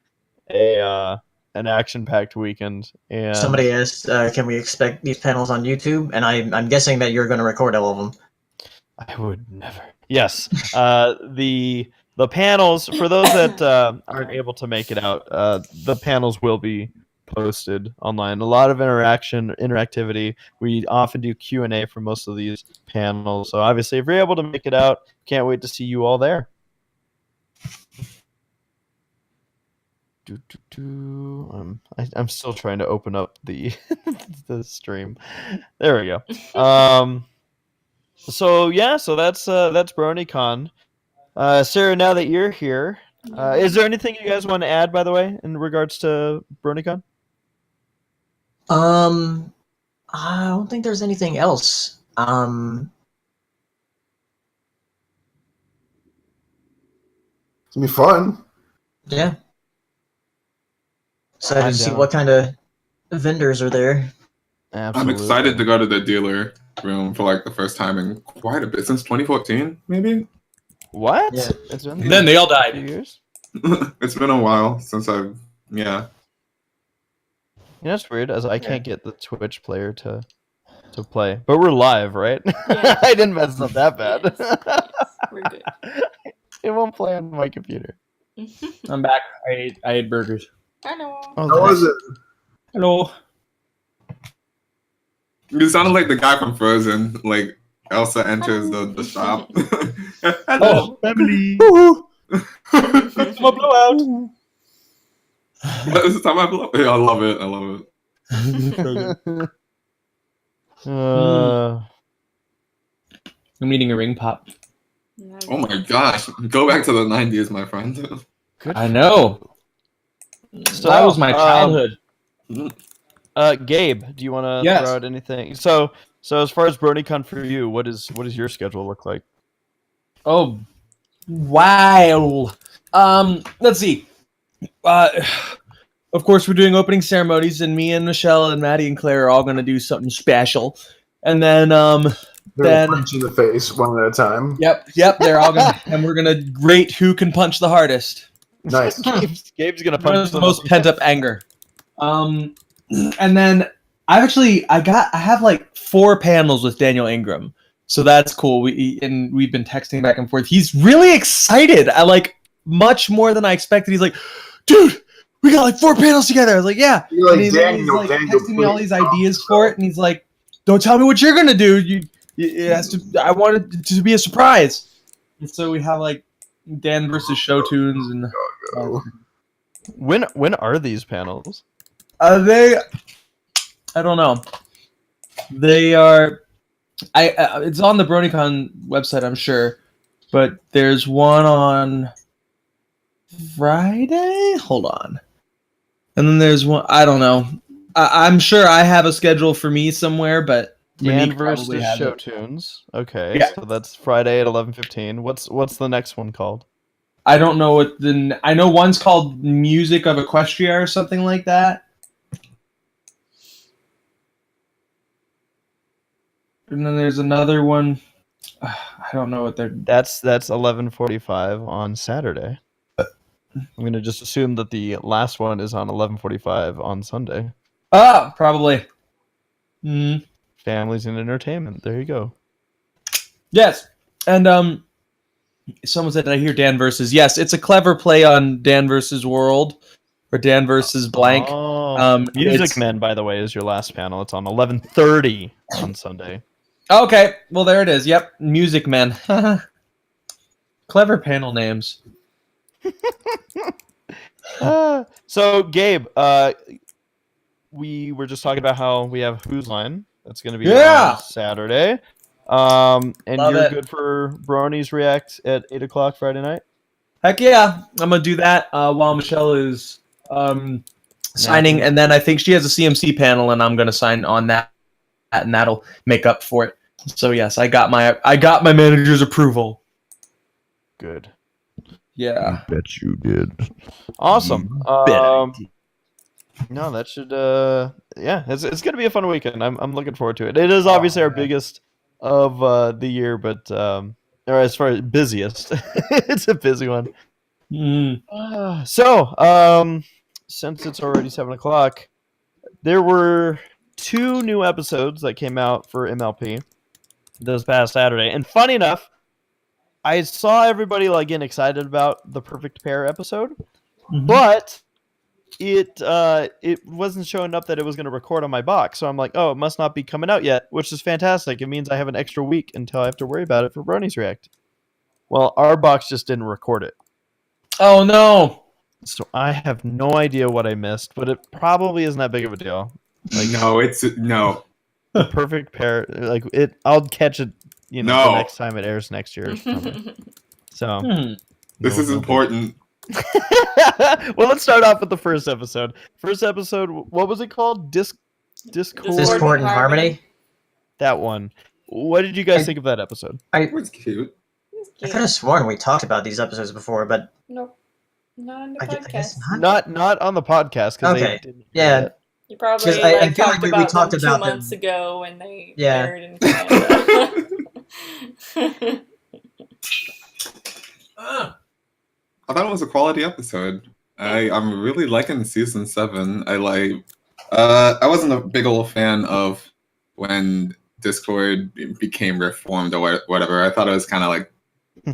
an action-packed weekend. And somebody asked, can we expect these panels on YouTube? And I'm guessing that you're going to record all of them. I would never. Yes. The panels, for those that aren't able to make it out, the panels will be posted online. A lot of interactivity. We often do Q&A for most of these panels. So obviously, if you're able to make it out, can't wait to see you all there. I'm still trying to open up the the stream. There we go. So that's BronyCon. Sarah, now that you're here, is there anything you guys want to add, by the way, in regards to BronyCon? I don't think there's anything else. It's gonna be fun. Yeah. Excited to see down. what kind of vendors are there. Absolutely. I'm excited to go to the dealer room for like the first time in quite a bit since 2014, maybe. What? Yeah. It's been Then they all a few died. years. It's been a while since I've yeah. You know, it's weird as I can't get the Twitch player to play, but we're live, right? Yes. I didn't mess up that bad. Yes, we're good. It won't play on my computer. I'm back. I ate burgers. I know. Oh, How was it? Hello. You sounded like the guy from Frozen. Like Elsa enters the shop. Hello. Oh, family. It's my blowout. This is time I blow. Yeah, I love it. I love it. I'm eating a ring pop. Oh my gosh. Go back to the 90s, my friend. good. I know. So, That was my childhood. Gabe, do you want to Yes. throw out anything? So as far as BronyCon for you, what does your schedule look like? Oh, wow. Let's see. Of course, we're doing opening ceremonies, and me and Michelle and Maddie and Claire are all going to do something special. And then, They're punch in the face one at a time. yep, they're all going to, and we're going to rate who can punch the hardest. Nice. Gabe's gonna What punch is the most pent up anger? And then I have like 4 panels with Daniel Ingram, so that's cool. We've been texting back and forth. He's really excited. I like much more than I expected. He's like, dude, we got like 4 panels together. I was like, yeah. You're like, And he's like Daniel, texting me all please these ideas stop. for it, and he's like, don't tell me what you're gonna do. I want it to be a surprise. And so we have like Dan versus Show Tunes and. When are these panels? I don't know. They are. It's on the BronyCon website, I'm sure, but there's one on Friday. Hold on, and then there's one. I don't know. I'm sure I have a schedule for me somewhere, but Dan Monique probably versus has Show it. Tunes. Okay, Yeah. so that's Friday at 11:15. What's the next one called? I don't know what the. I know one's called Music of Equestria or something like that. And then there's another one. I don't know what they're. That's 11:45 on Saturday. I'm gonna just assume that the last one is on 11:45 on Sunday. Ah, probably. Mm. Families and entertainment. There you go. Yes, and someone said, "Did I hear Dan versus?" Yes, it's a clever play on Dan versus World, or Dan versus blank. Oh, Music it's- Men, by the way, is your last panel. It's on 11:30 on Sunday. Okay, well there it is. Yep, Music Men. Clever panel names. So Gabe, we were just talking about how we have Who's Line. That's going to be Yeah! on Saturday. And Love you're it. good for Bronies React at 8 o'clock Friday night? Heck yeah, I'm gonna do that while Michelle is signing, and then I think she has a CMC panel, and I'm gonna sign on that, and that'll make up for it. So yes, I got my manager's approval. Good. Yeah. Bet you did. Awesome. No, that should yeah, it's gonna be a fun weekend. I'm looking forward to it. It is obviously our biggest of the year, but or as far as busiest, it's a busy one. Mm. So since it's already 7 o'clock, there were 2 new episodes that came out for MLP this past Saturday, and funny enough, I saw everybody like getting excited about the Perfect Pair episode, but it wasn't showing up that it was going to record on my box. So I'm like, oh, it must not be coming out yet, which is fantastic. It means I have an extra week until I have to worry about it for Bronies React. Well, our box just didn't record it. Oh no! So I have no idea what I missed, but it probably isn't that big of a deal. Like, no. The Perfect Pair, like it, I'll catch it, the next time it airs next year. Or something. So This is important. well, let's start off with the first episode. First episode, what was it called? Discord Discord and Harmony. That one. What did you guys think of that episode? It was cute. I could have sworn we talked about these episodes before, but Nope. Not on the I podcast. guess not. Not on the podcast because Okay. they didn't. Yeah. You probably 'Cause I feel talked like we about talked them about 2 them. months ago when they Yeah. aired in Canada. I thought it was a quality episode. I'm really liking season 7. I wasn't a big old fan of when Discord became reformed or whatever. I thought it was kind of like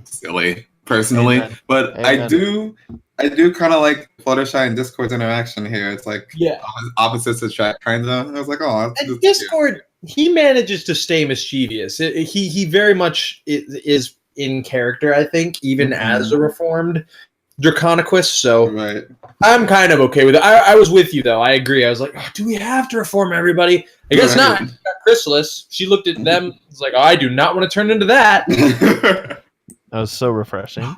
silly personally, Amen. but Amen. I do kind of like Fluttershy and Discord's interaction here. It's like Yeah. opposites attract, kind of. I was like, oh, that's And Discord, he manages to stay mischievous. He very much is in character, I think, even as a reformed Draconiquist. So right. I'm kind of okay with it. I was with you, though. I agree. I was like, oh, do we have to reform everybody? I guess Right. not. We got Chrysalis. She looked at them. Was like, oh, I do not want to turn into that. That was so refreshing.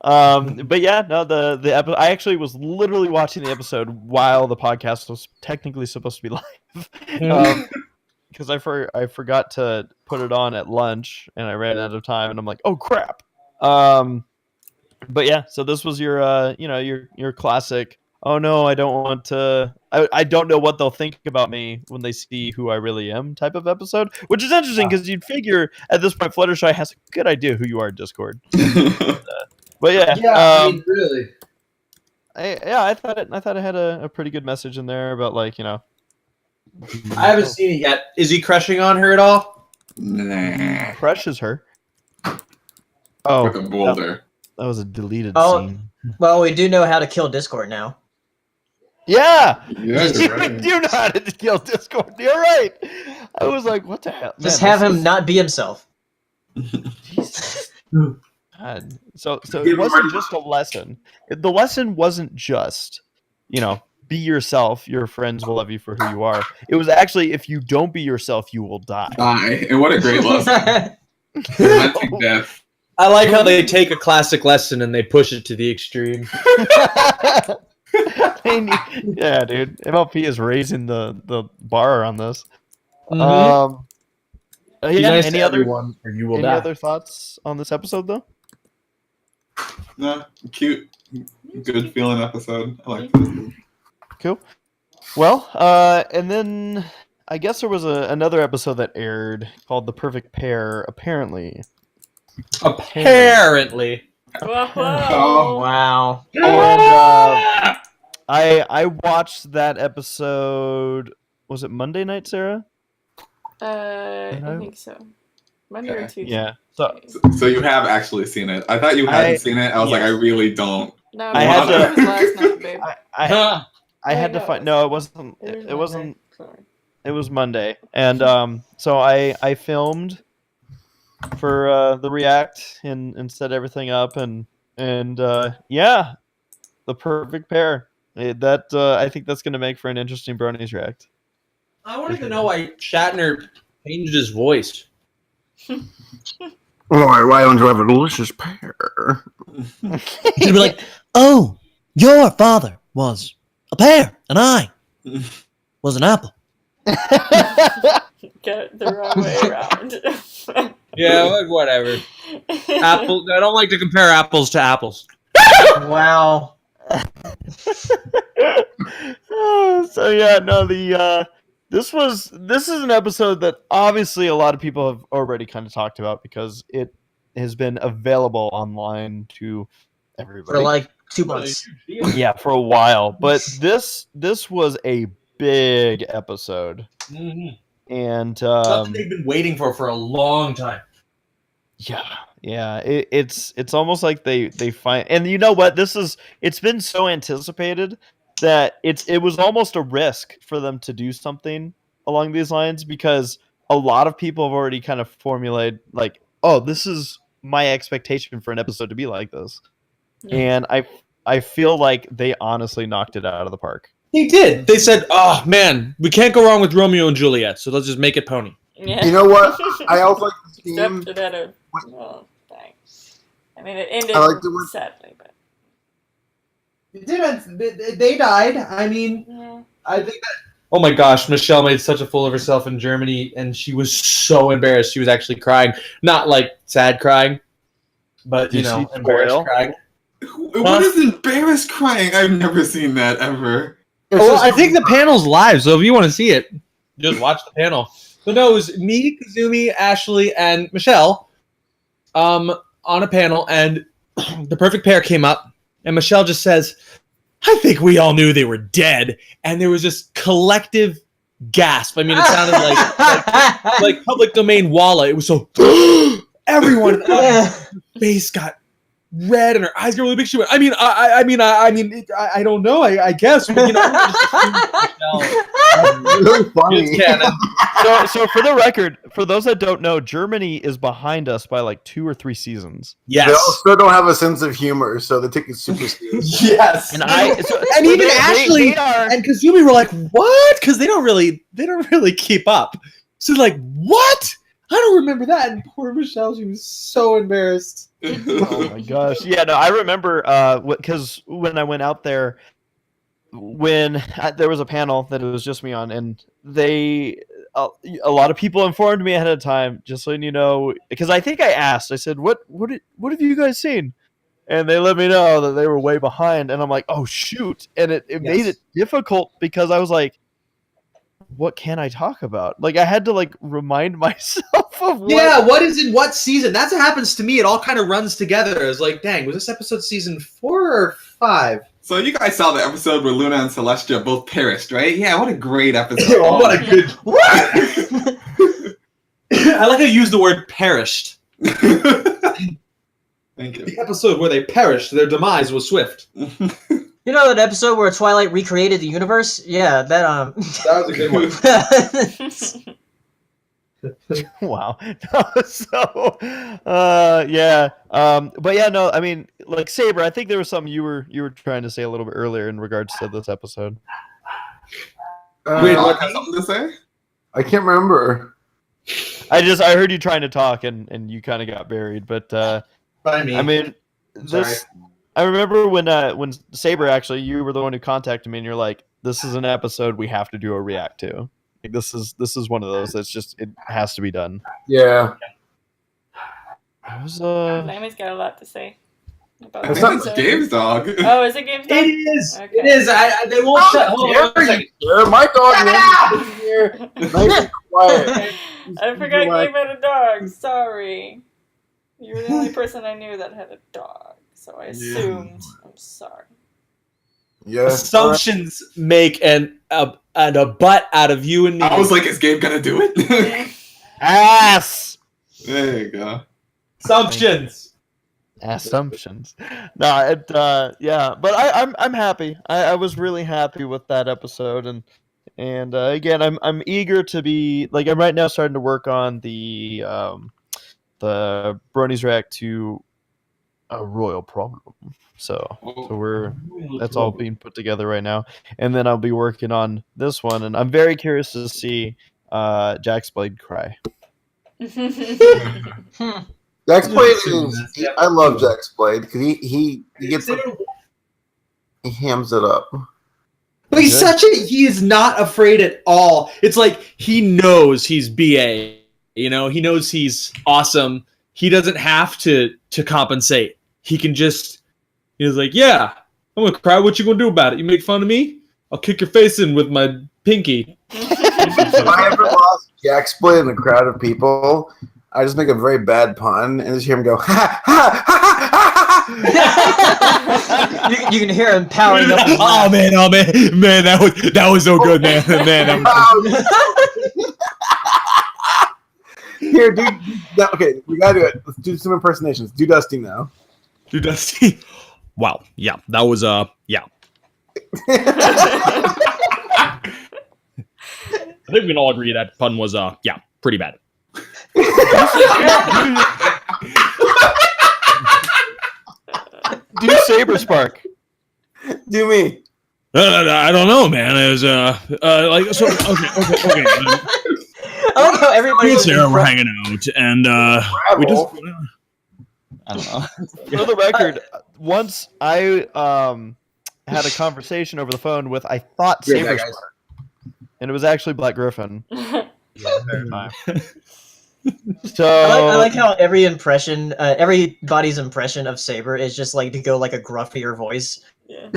But yeah, no, the episode. I actually was literally watching the episode while the podcast was technically supposed to be live, because I forgot to put it on at lunch and I ran out of time, and I'm like, oh crap. But yeah, so this was your your classic. Oh no, I don't want to. I don't know what they'll think about me when they see who I really am type of episode, which is interesting because you'd figure at this point Fluttershy has a good idea who you are in Discord. But yeah, I mean, really. I thought it had a pretty good message in there about like I haven't seen it yet. Is he crushing on her at all? Nah. crushes her. Oh, With a boulder. that was a deleted Oh. scene. Well, we do know how to kill Discord now. Yeah, Yeah, you're right. you know how to kill Discord. You're right. I was like, what the hell? Just Man, have this him is- not be himself. Jesus. God. So it wasn't just a lesson. The lesson wasn't just, be yourself. Your friends will love you for who you are. It was actually, if you don't be yourself, you will die. Die. And what a great lesson. Romantic death. I like how they take a classic lesson and they push it to the extreme. Yeah, dude. MLP is raising the bar on this. Mhm. Be Yeah. nice Any to other everyone, or you will any die. other thoughts on this episode though? No, cute, good feeling episode. I like this. Cool. Well, and then I guess there was another episode that aired called "The Perfect Pair." Apparently, Apparently. Whoa. Wow. and I watched that episode. Was it Monday night, Sarah? I think so. Monday or Tuesday. Yeah. So So you have actually seen it. I thought you hadn't seen it. I was like, I really don't. No, I had it to- was last night, babe. I had to no, find. No, it wasn't. It wasn't. Monday. Sorry. It was Monday, and so I filmed for the React and set everything up, and yeah, the perfect pair. I think that's gonna make for an interesting Bronies React. I wanted to know why Shatner changed his voice. Why don't you have a delicious pear? She'd be like, "Oh, your father was a pear, and I was an apple." Get it the wrong way around. Yeah, whatever. Apple. I don't like to compare apples to apples. Wow. So yeah, no, this is an episode that obviously a lot of people have already kind of talked about because it has been available online to everybody For like 2 months. yeah, for a while. But this was a big episode, Mm-hmm. and Something they've been waiting for a long time. yeah, it's almost like they find, and you know what, it's been so anticipated that it was almost a risk for them to do something along these lines because a lot of people have already kind of formulated like, oh, this is my expectation for an episode to be like this, and I feel like they honestly knocked it out of the park. They did. They said, "Oh man, we can't go wrong with Romeo and Juliet, so let's just make it pony." Yeah. You know what? I also like the theme. Except that well, thanks. I mean, it ended I like the one- sadly, but It didn't. They died. I mean, yeah. I think that. Oh my gosh, Michelle made such a fool of herself in Germany, and she was so embarrassed. She was actually crying, not like sad crying, but Did she embarrassed spoil? crying. What is embarrassed crying? I've never seen that ever. Well, I think the panel's live, so if you want to see it, just watch the panel. So no, it was me, Kazumi, Ashley, and Michelle on a panel, and the perfect pair came up, and Michelle just says, I think we all knew they were dead, and there was this collective gasp. I mean, it sounded like public domain Walla. It was so everyone face got red and her eyes got really big. She went, I don't know. I guess. Really funny. So for the record, for those that don't know, Germany is behind us by like 2 or 3 seasons. Yes. They also don't have a sense of humor, so they take it super serious. Yes. And even Ashley and Kazumi were like, what? Because they don't really keep up. So like, what? I don't remember that. And poor Michelle, she was so embarrassed. Oh my gosh. Yeah, no, I remember because when I went out there, when there was a panel that it was just me on, and a lot of people informed me ahead of time, just letting you know, because I think I asked, I said, what have you guys seen? And they let me know that they were way behind, and I'm like, oh shoot. And it made it difficult because I was like, what can I talk about? Like I had to like remind myself of what is in what season. That's what happens to me. It all kind of runs together. It's like, dang, was this episode season 4 or 5? So you guys saw the episode where Luna and Celestia both perished, right? Yeah, what a great episode. What a good what? I like how you use the word perished. Thank you. The episode where they perished, their demise was swift. You know that episode where Twilight recreated the universe? Yeah, that was a good one. Wow. So yeah. But yeah, no, I mean, like Saber, I think there was something you were trying to say a little bit earlier in regards to this episode. Wait, what? Have something to say? I can't remember. I heard you trying to talk and you kind of got buried, but by me. I mean, I remember when Saber, actually, you were the one who contacted me, and you're like, "This is an episode we have to do a react to. Like, this is one of those that's just it has to be done." Yeah. It was Lammy's got a lot to say about I this think it's episode. Gabe's dog. Oh, is it Gabe's dog? It is. Okay. It is. They won't shut. Hold on. My dog is here. Nice and quiet. I forgot Gabe had a dog. Sorry. You were the only person I knew that had a dog, so I assumed. I'm sorry. Yeah. Assumptions make a butt out of you and me. I was like, is Gabe gonna do it? ass. There you go. Assumptions. No, yeah, but I'm happy. I was really happy with that episode, and again, I'm eager to be like I'm right now starting to work on the Bronies React to a royal problem. So that's all being put together right now, and then I'll be working on this one, and I'm very curious to see Jack's Blade cry. Jack's Blade is. I love Jack's Blade because he gets he hams it up. But he is not afraid at all. It's like he knows he's BA. You know, he knows he's awesome. He doesn't have to compensate. He can just. He's like, yeah, I'm gonna cry. What you gonna do about it? You make fun of me? I'll kick your face in with my pinky. If I ever lost Jack's Blade in a crowd of people, I just make a very bad pun and just hear him go, ha, ha, ha, ha, ha. You can hear him powering up. Oh man, that was so good, man. Here, dude. Okay, we gotta do it. Let's do some impersonations. Do Dusty now. Do Dusty. Wow. Yeah, that was yeah. I think we can all agree that pun was yeah, pretty bad. Do Saberspark. Do me. I don't know, man. It was like so. Okay. I like how everybody. Sarah, we're hanging out, and we just. I don't know. For the record, once I had a conversation over the phone with I thought Saberspark, and it was actually Black Griffin. So I like how everybody's impression of Saber is just like to go like a gruffier voice. Yeah.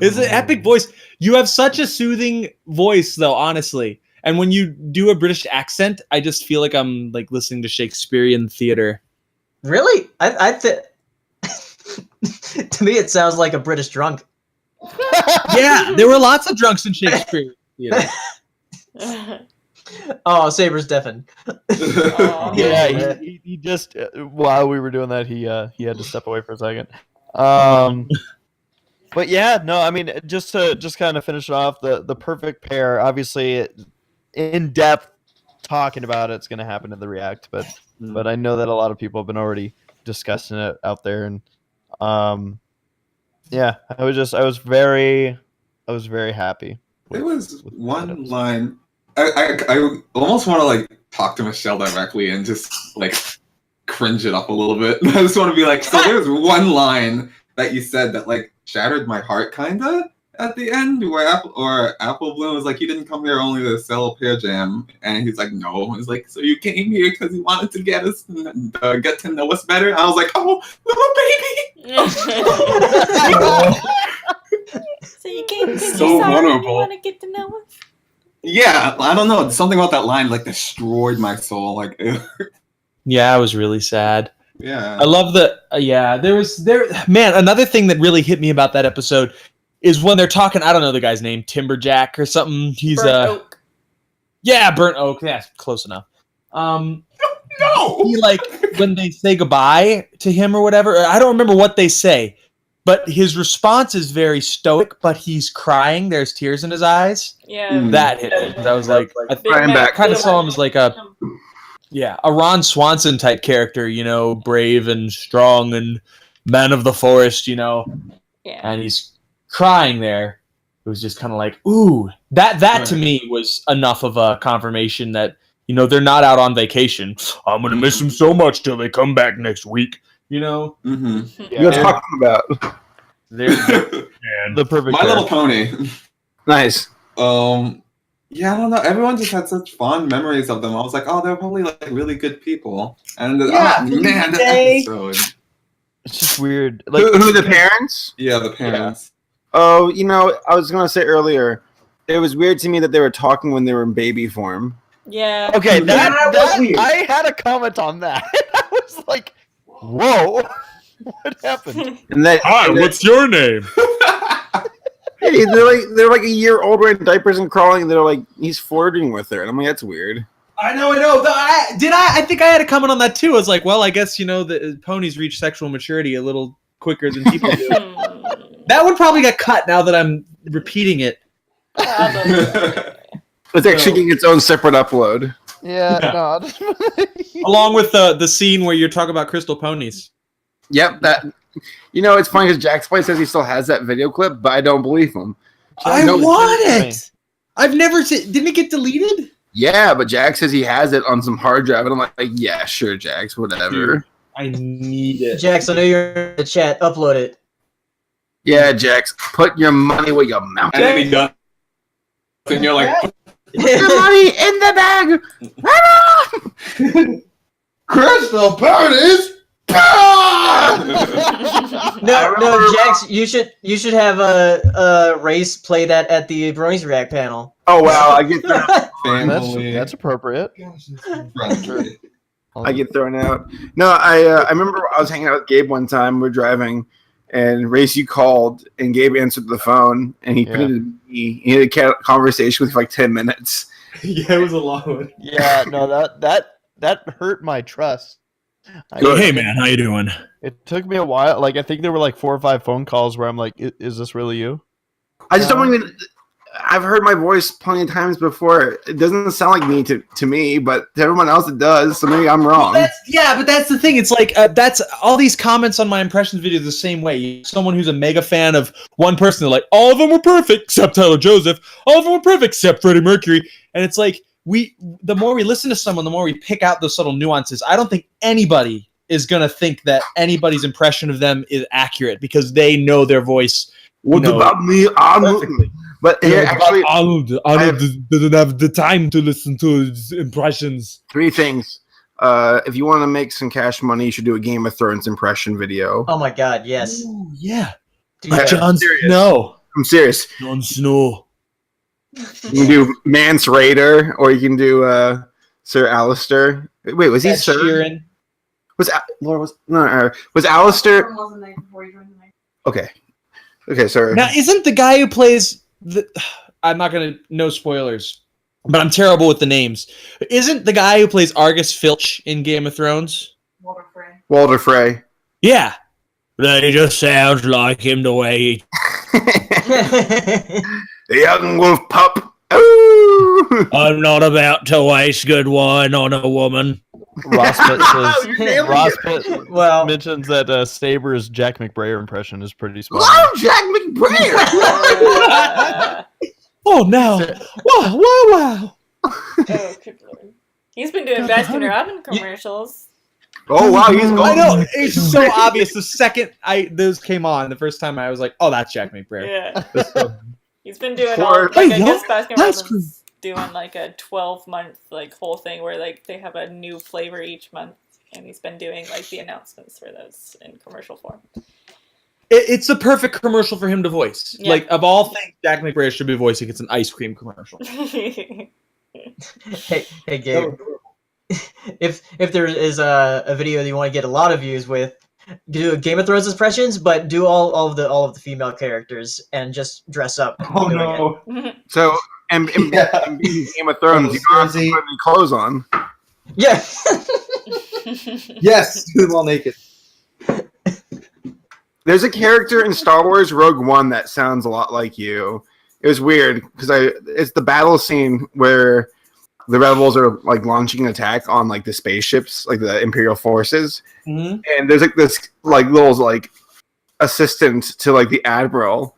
It's an epic voice. You have such a soothing voice, though, honestly. And when you do a British accent, I just feel like I'm like listening to Shakespearean theater. Really? To me, it sounds like a British drunk. Yeah, there were lots of drunks in Shakespearean theater. Oh, Saber's deafened. Aw. Yeah, he just while we were doing that, he had to step away for a second. But yeah, no, I mean, just to kind of finish it off, the perfect pair. Obviously, in depth talking about it's going to happen in the React, but I know that a lot of people have been already discussing it out there, and yeah, I was very happy. There was one line. I almost want to like talk to Michelle directly and just like cringe it up a little bit. I just want to be like, so there's one line that you said that like shattered my heart kinda at the end where Apple Bloom was like, you didn't come here only to sell pear jam, and he's like, no. He's like, so you came here because you wanted to get us get to know us better. And I was like, oh, little baby. So you came because So you're sorry you vulnerable. want to get to know us? Yeah, I don't know. Something about that line like destroyed my soul. Like, Yeah, I was really sad. yeah. I love the man. Another thing that really hit me about that episode is when they're talking. I don't know the guy's name, Timberjack or something. He's Burnt oak. yeah, burnt oak. Yeah, close enough. No. He like when they say goodbye to him or whatever. I don't remember what they say, but his response is very stoic. But he's crying. There's tears in his eyes. Yeah. Mm. That hit me. 'Cause I was like, I Big Mac kind of Big saw him Mac. as like a Ron Swanson type character. You know, brave and strong and man of the forest. You know, Yeah. and he's crying there. It was just kind of like, ooh, that to me was enough of a confirmation that, you know, they're not out on vacation. I'm gonna miss them so much till they come back next week. You know, Mm-hmm. You're talking about they're The perfect My pair. Little Pony. nice. Yeah, I don't know. Everyone just had such fond memories of them. I was like, oh, they're probably like really good people. And Yeah, man, that they- episode. It's just weird. Like, Who are the parents? Yeah, the parents. Oh, you know, I was gonna say earlier, it was weird to me that they were talking when they were in baby form. Yeah. okay, That was weird. I had a comment on that. I was like, whoa, what happened? And that what's your name? hey, they're like a year old wearing diapers and crawling, and they're like he's flirting with her, and I'm like, that's weird. I know. I think I had a comment on that too. I was like, well, I guess, you know, the ponies reach sexual maturity a little quicker than people do. That would probably get cut now that I'm repeating it. It's actually getting its own separate upload. Yeah, no. Along with the scene where you're talking about crystal ponies. Yep, that. You know, it's funny because Jack's Play says he still has that video clip, but I don't believe him. I No, want it. I've never seen. Didn't it get deleted? Yeah, but Jack says he has it on some hard drive, and I'm like, yeah, sure, Jax, whatever. I need it. Jax, I know you're in the chat. Upload it. Yeah, Jax, put your money where your mouth And then is. he does. And you're like, Put your money in the bag. Crystal Ponies! No, Jax, you should have a race play that at the Bronies React panel. Oh wow, I get thrown, That's appropriate. friendly. I get thrown out. No, I remember I was hanging out with Gabe one time. We're driving, and Race, you called, and Gabe answered the phone, and he he had a conversation with you for like 10 minutes. Yeah, it was a long one. Yeah, no, that hurt my trust. Hey man, how you doing? It took me a while. Like, I think there were like 4 or 5 phone calls where I'm like, "Is this really you?" I just don't even. I've heard my voice plenty of times before. It doesn't sound like me to me, but to everyone else it does. So maybe I'm wrong. But that's the thing. It's like that's all these comments on my impressions video the same way. Someone who's a mega fan of one person, they're like, all of them were perfect except Tyler Joseph. All of them were perfect except Freddie Mercury. And it's like the more we listen to someone, the more we pick out those subtle nuances. I don't think anybody is gonna think that anybody's impression of them is accurate because they know their voice. What about me? Perfectly. But here, actually, Arnold doesn't have the time to listen to his impressions. 3 things. if you want to make some cash money, you should do a Game of Thrones impression video. Oh my god, yes. Ooh, yeah. Dude, Yeah. Jon serious. Snow. I'm serious. Jon Snow. You can do Mance Raider, or you can do Sir Alistair. Wait, was he Ed Sir? Sheeran. Was Alistair? Okay, sorry. Now, isn't the guy who plays the? I'm not gonna. No spoilers, but I'm terrible with the names. Isn't the guy who plays Argus Filch in Game of Thrones? Walter Frey. Yeah. That he just sounds like him the way he. The young wolf pup. Ooh. I'm not about to waste good wine on a woman. Ross Pitt well, mentions that Saber's Jack McBrayer impression is pretty spot Love Jack McBrayer. Oh no! Wow! Oh, good lord. He's been doing Baskin Robbins commercials. Oh wow, he's I going. know it's so obvious. The second those came on, the first time I was like, "Oh, that's Jack McBrayer." Yeah. That's so- He's been doing Or- all, like, Hey, I yo, guess Baskin ice Robbins doing like a 12-month like whole thing where like they have a new flavor each month, and he's been doing like the announcements for those in commercial form. It's the perfect commercial for him to voice. Yeah. Like of all things, Jack McBrayer should be voicing. It's an ice cream commercial. hey Gabe. If there is a video that you want to get a lot of views with, do Game of Thrones impressions, but do all of the female characters and just dress up. Oh doing no. So and being Game of Thrones, you don't have to put any clothes on. it. Yeah. Yes, do them all naked. There's a character in Star Wars Rogue One that sounds a lot like you. It was weird because it's the battle scene where the rebels are like launching an attack on like the spaceships, like the Imperial forces, Mm-hmm. and there's like this like little like assistant to like the admiral,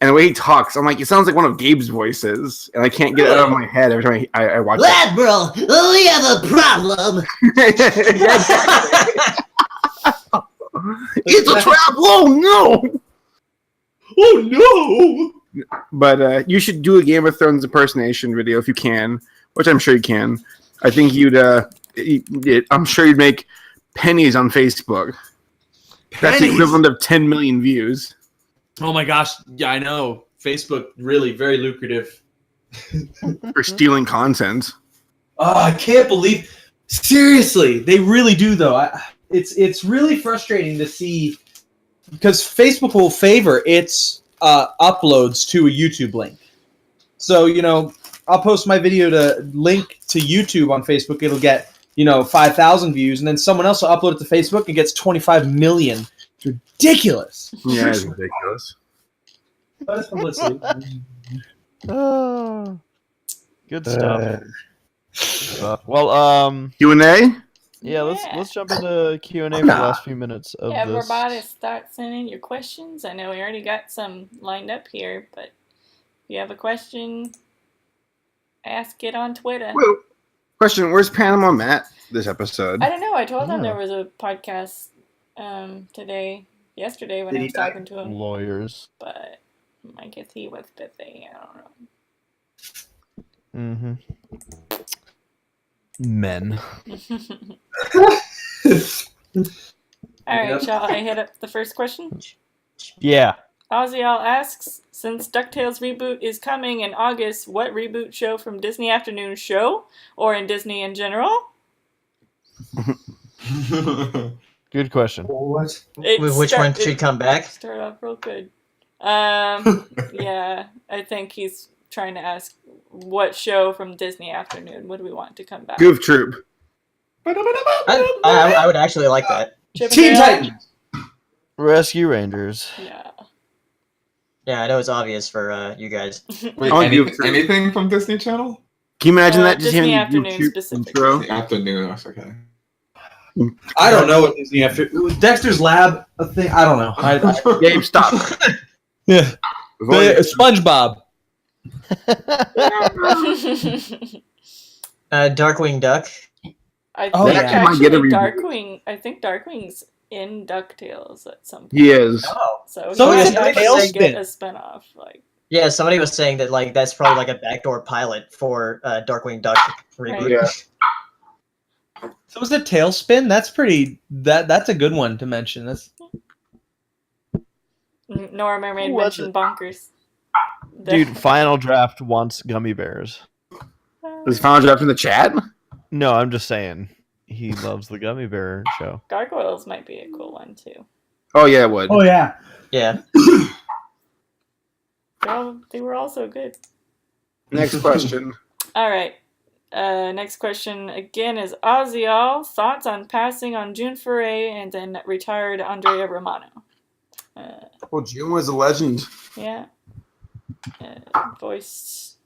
and the way he talks, I'm like, it sounds like one of Gabe's voices, and I can't get it out of my head every time I watch it. Admiral, we have a problem. It's a trap! Oh no! Oh no! But you should do a Game of Thrones impersonation video if you can, which I'm sure you can. I think I'm sure you'd make pennies on Facebook. That's the Pennies? equivalent of 10 million views. Oh my gosh! Yeah, I know. Facebook really very lucrative. For stealing content. Oh, I can't believe. Seriously, they really do though. It's really frustrating to see because Facebook will favor its uploads to a YouTube link. So I'll post my video to link to YouTube on Facebook. It'll get 5,000 views, and then someone else will upload it to Facebook and gets 25 million. It's ridiculous. Yeah, it's ridiculous. But it's publicity. Oh, good stuff. Well, Q&A? yeah, let's Yeah. let's jump into Q&A for the last few minutes of this. Everybody start sending your questions. I know we already got some lined up here, but if you have a question, ask it on Twitter. Wait, question, where's Panama Matt this episode? I don't know. I told him Yeah. there was a podcast yesterday when I was talking to him, Lawyers. but I guess he was busy. I don't know. Mm-hmm. Men. Alright, shall I hit up the first question? Yeah. Ozzyall asks, since DuckTales reboot is coming in August, what reboot show from Disney Afternoon show? Or in Disney in general? Good question. What? Which one should come back? Start off real good. Yeah, I think he's trying to ask what show from Disney Afternoon would we want to come back? Goof Troop. I would actually like that. Chip and Teen Dale? Titans. Rescue Rangers. Yeah. Yeah, I know it's obvious for you guys. Wait, Oh, you've- anything from Disney Channel? Can you imagine that? Disney hearing Afternoon Goof Troop specifically. intro? The afternoon. That's okay. I don't know what Disney after Dexter's Lab a thing. I don't know. Gabe, stop. Yeah. SpongeBob. Darkwing Duck. I think Oh, yeah. Might get a actually reboot. Darkwing's in DuckTales at some point. He is. Oh. So Someone he said might actually Tailspin. get a spinoff. Like, Yeah, somebody was saying that like that's probably like a backdoor pilot for Darkwing Duck reboot. Right. Yeah. So was it Tailspin? That's pretty. That's a good one to mention. That's Nora Mermaid Who was mentioned bonkers. Dude, Final Draft wants gummy bears. Was Final Draft in the chat? No, I'm just saying. He loves the gummy bear show. Gargoyles might be a cool one too. Oh yeah, it would. Oh yeah. Yeah. They were all so good. Next question. All right. Next question again is Ozial. Thoughts on passing on June Foray and then retired Andrea Romano? Well, June was a legend. Yeah. Voiced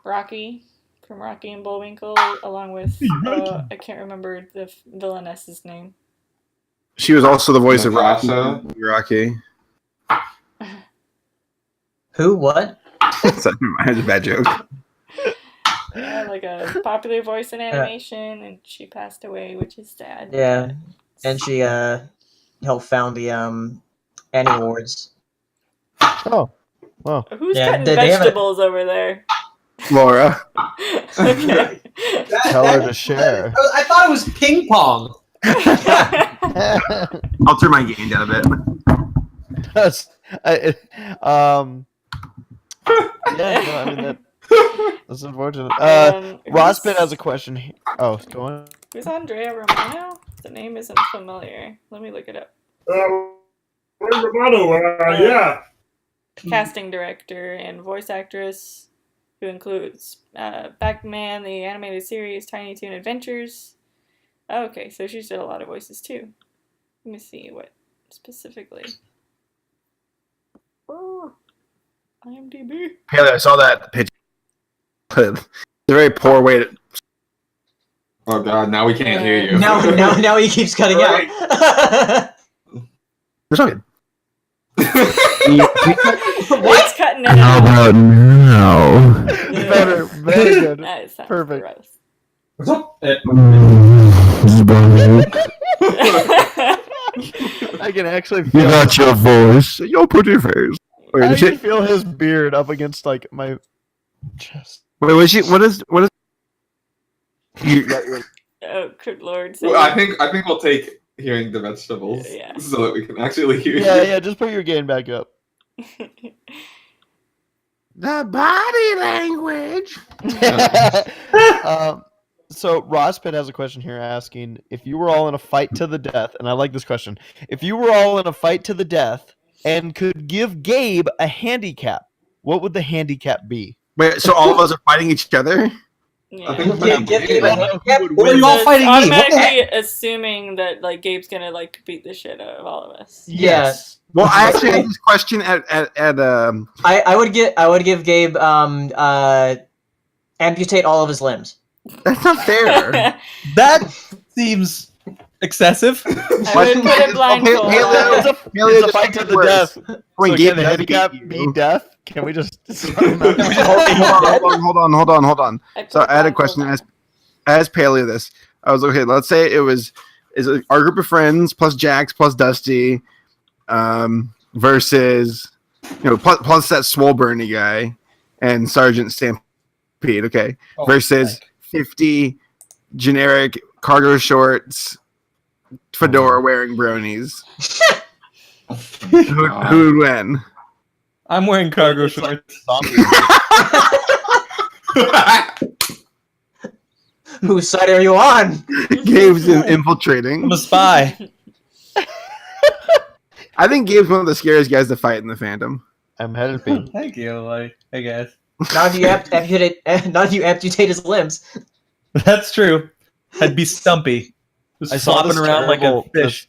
Rocky from Rocky and Bullwinkle, along with I can't remember the villainess's name. She was also the voice of Rocky. Natasha. Rocky. Who? What? That's a bad joke. Yeah, like a popular voice in animation, and she passed away, which is sad. Yeah, and she helped found the Annie Awards. Oh, wow. Who's Yeah, cutting they have a- vegetables over there? Laura. Okay. Tell her to share. I thought it was ping pong. I'll turn my gain down a bit. That's, yeah, no, I mean that's unfortunate. Rospit has a question. Oh, go on. Who's Andrea Romano? The name isn't familiar. Let me look it up. Yeah. Casting director and voice actress, who includes Batman, the animated series, Tiny Toon Adventures. Oh, okay, so she's did a lot of voices too. Let me see what specifically. Oh, IMDb. Haley, I saw that pitch. It's a very poor way to. Oh god, now we can't hear you. Now he keeps cutting Right. out. It's not good. It's cutting it How out. about now? Better, very good. That sounds Perfect. gross. What's up? I can actually You feel. got your voice, your pretty face. I Wait, can feel his beard up against like my chest. was she? What is? You, Oh, good lord. Well, I think we'll take hearing the vegetables Yeah. so that we can actually hear Yeah, you. yeah. Just put your gain back up. the body language. So Rospit has a question here asking if you were all in a fight to the death, and I like this question. If you were all in a fight to the death and could give Gabe a handicap, what would the handicap be? Wait, so all of us are fighting each other? Yeah. I think Give Gabe a handicap. Or are you all So fighting it's me? What the heck? automatically assuming that like Gabe's gonna like beat the shit out of all of us. Yes. Well, I actually had this question at I would give Gabe amputate all of his limbs. That's not fair. That seems excessive. I would put a blindfold Haley, on. It's a Haley, fight to the worse. death. When So Gabe can the does handicap beat be you- death? Can we just? hold on. I put So I had a question. blindfold I asked Paleo this. I was okay. Let's say is it our group of friends plus Jax plus Dusty, versus plus that swole Bernie guy and Sergeant Stampede. Okay, versus 50 generic cargo shorts, fedora wearing bronies. Who would win? I'm wearing cargo shorts. Whose side are you on? Gabe's infiltrating. I'm a spy. I think Gabe's one of the scariest guys to fight in the fandom. I'm headed B. Thank you. Like, I guess Not if you amputate his limbs. that's true. I'd be stumpy, just I saw flopping this around like a terrible- fish.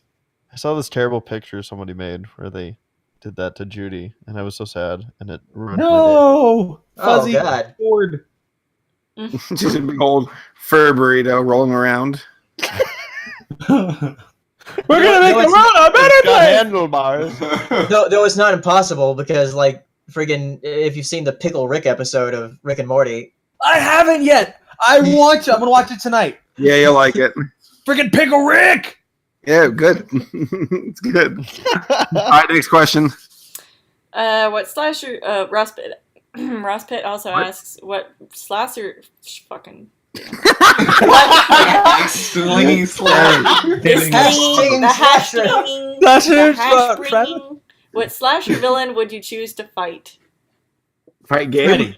I saw this terrible picture somebody made where they did that to Judy, and I was so sad, and it ruined my No, fuzzy Oh God. board. Just a big old fur burrito rolling around. We're gonna make No, a it's- run on day. better It's got place. handlebars. Though it's not impossible because like friggin' if you've seen the Pickle Rick episode of Rick and Morty. I haven't yet. I'm gonna watch it tonight. Yeah, you'll like it. Freaking Pickle Rick. Yeah, good. It's good. All right, next question. What slasher? Ross Pitt. Ross Pitt also asks what slasher. Fucking Slinging slash. The Stinging hash slasher. bringing. Slasher, The hash friend. bringing. What slasher villain would you choose to fight? Fight Gabe.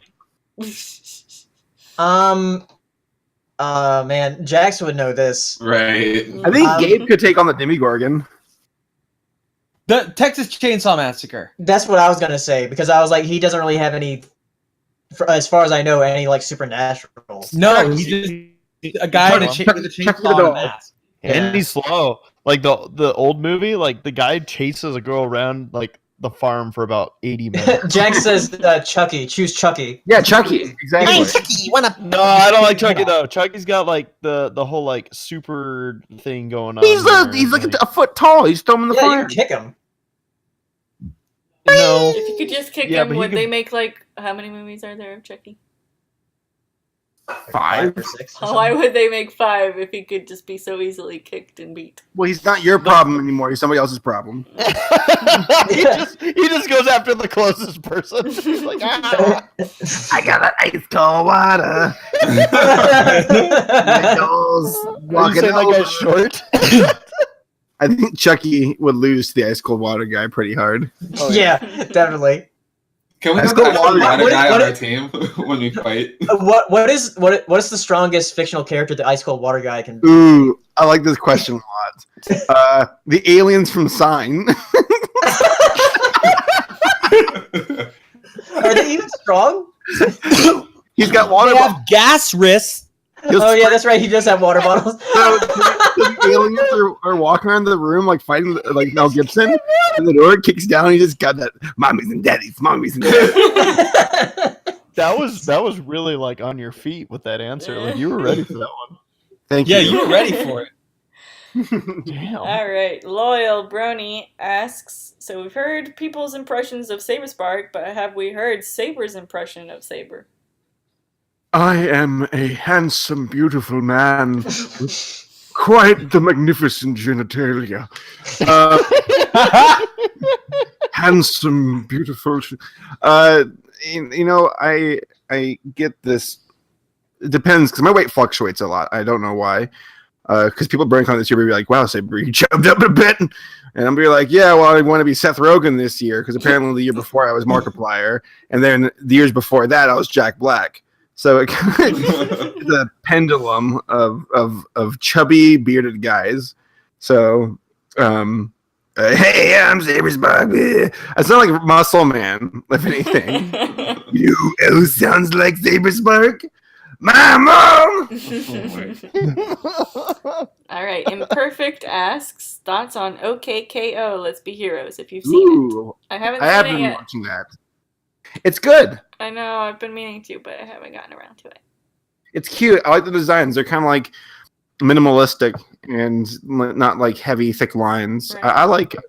Man, Jax would know this. Right. I think Gabe could take on the Demigorgon. The Texas Chainsaw Massacre. That's what I was gonna say because I was like, he doesn't really have any, as far as I know, any like supernatural. No, he's just a guy with a chainsaw and a mask. And he's slow. Like the old movie, like the guy chases a girl around like the farm for about 80 minutes. Jax says Chucky. Choose Chucky. Yeah, Chucky. Exactly. Chucky, wanna... No, I don't like Chucky though. Chucky's got like the whole like super thing going on. He's like a foot tall. He's throwing the Yeah, you fire. can kick him. No. If you could just kick Yeah, him, but he would could- they make like how many movies are there of Chucky? 5 or 6. or Why something. would they make 5 if he could just be so easily kicked and beat? Well, he's not your problem anymore. He's somebody else's problem. he just goes after the closest person. He's like, ah. I got that ice cold water. Nichols Are you walking saying that over. guy's short? I think Chucky would lose to the ice cold water guy pretty hard. Yeah, definitely. Can we Let's have go the actual water- water what- guy what- on our team when we fight? What is the strongest fictional character the ice cold water guy can be? Ooh, I like this question a lot. The aliens from Sign. Are they even strong? He's got water They bottles. have gas wrists. Oh yeah, that's right. He does have water bottles. So the aliens are walking around the room like fighting like Mel Gibson, and the door kicks down. And he just got that mommies and daddies, mommies and daddies. That was really like on your feet with that answer. Like you were ready for that one. Thank Yeah, you. you were ready for it. Damn. All right, Loyal Brony asks, so we've heard people's impressions of Saberspark, but have we heard Saber's impression of Saber? I am a handsome, beautiful man with quite the magnificent genitalia. Handsome, beautiful. I get this. It depends because my weight fluctuates a lot. I don't know why. Because people bring on this year, be like, "Wow, Saber, you jumped up a bit," and I'm be like, "Yeah, well, I want to be Seth Rogen this year because apparently the year before I was Markiplier, and then the years before that I was Jack Black." So it's a pendulum of chubby bearded guys. So, hey, I'm Saberspark. I sound like Muscle Man, if anything. You else sounds like Saberspark. My mom. All right, Imperfect asks, thoughts on OKKO, Let's Be Heroes, if you've seen Ooh, it. I haven't I have seen it been yet. watching that. It's good. I know, I've been meaning to, but I haven't gotten around to it. It's cute. I like the designs. They're kind of like minimalistic and not like heavy, thick lines. Right. I like it.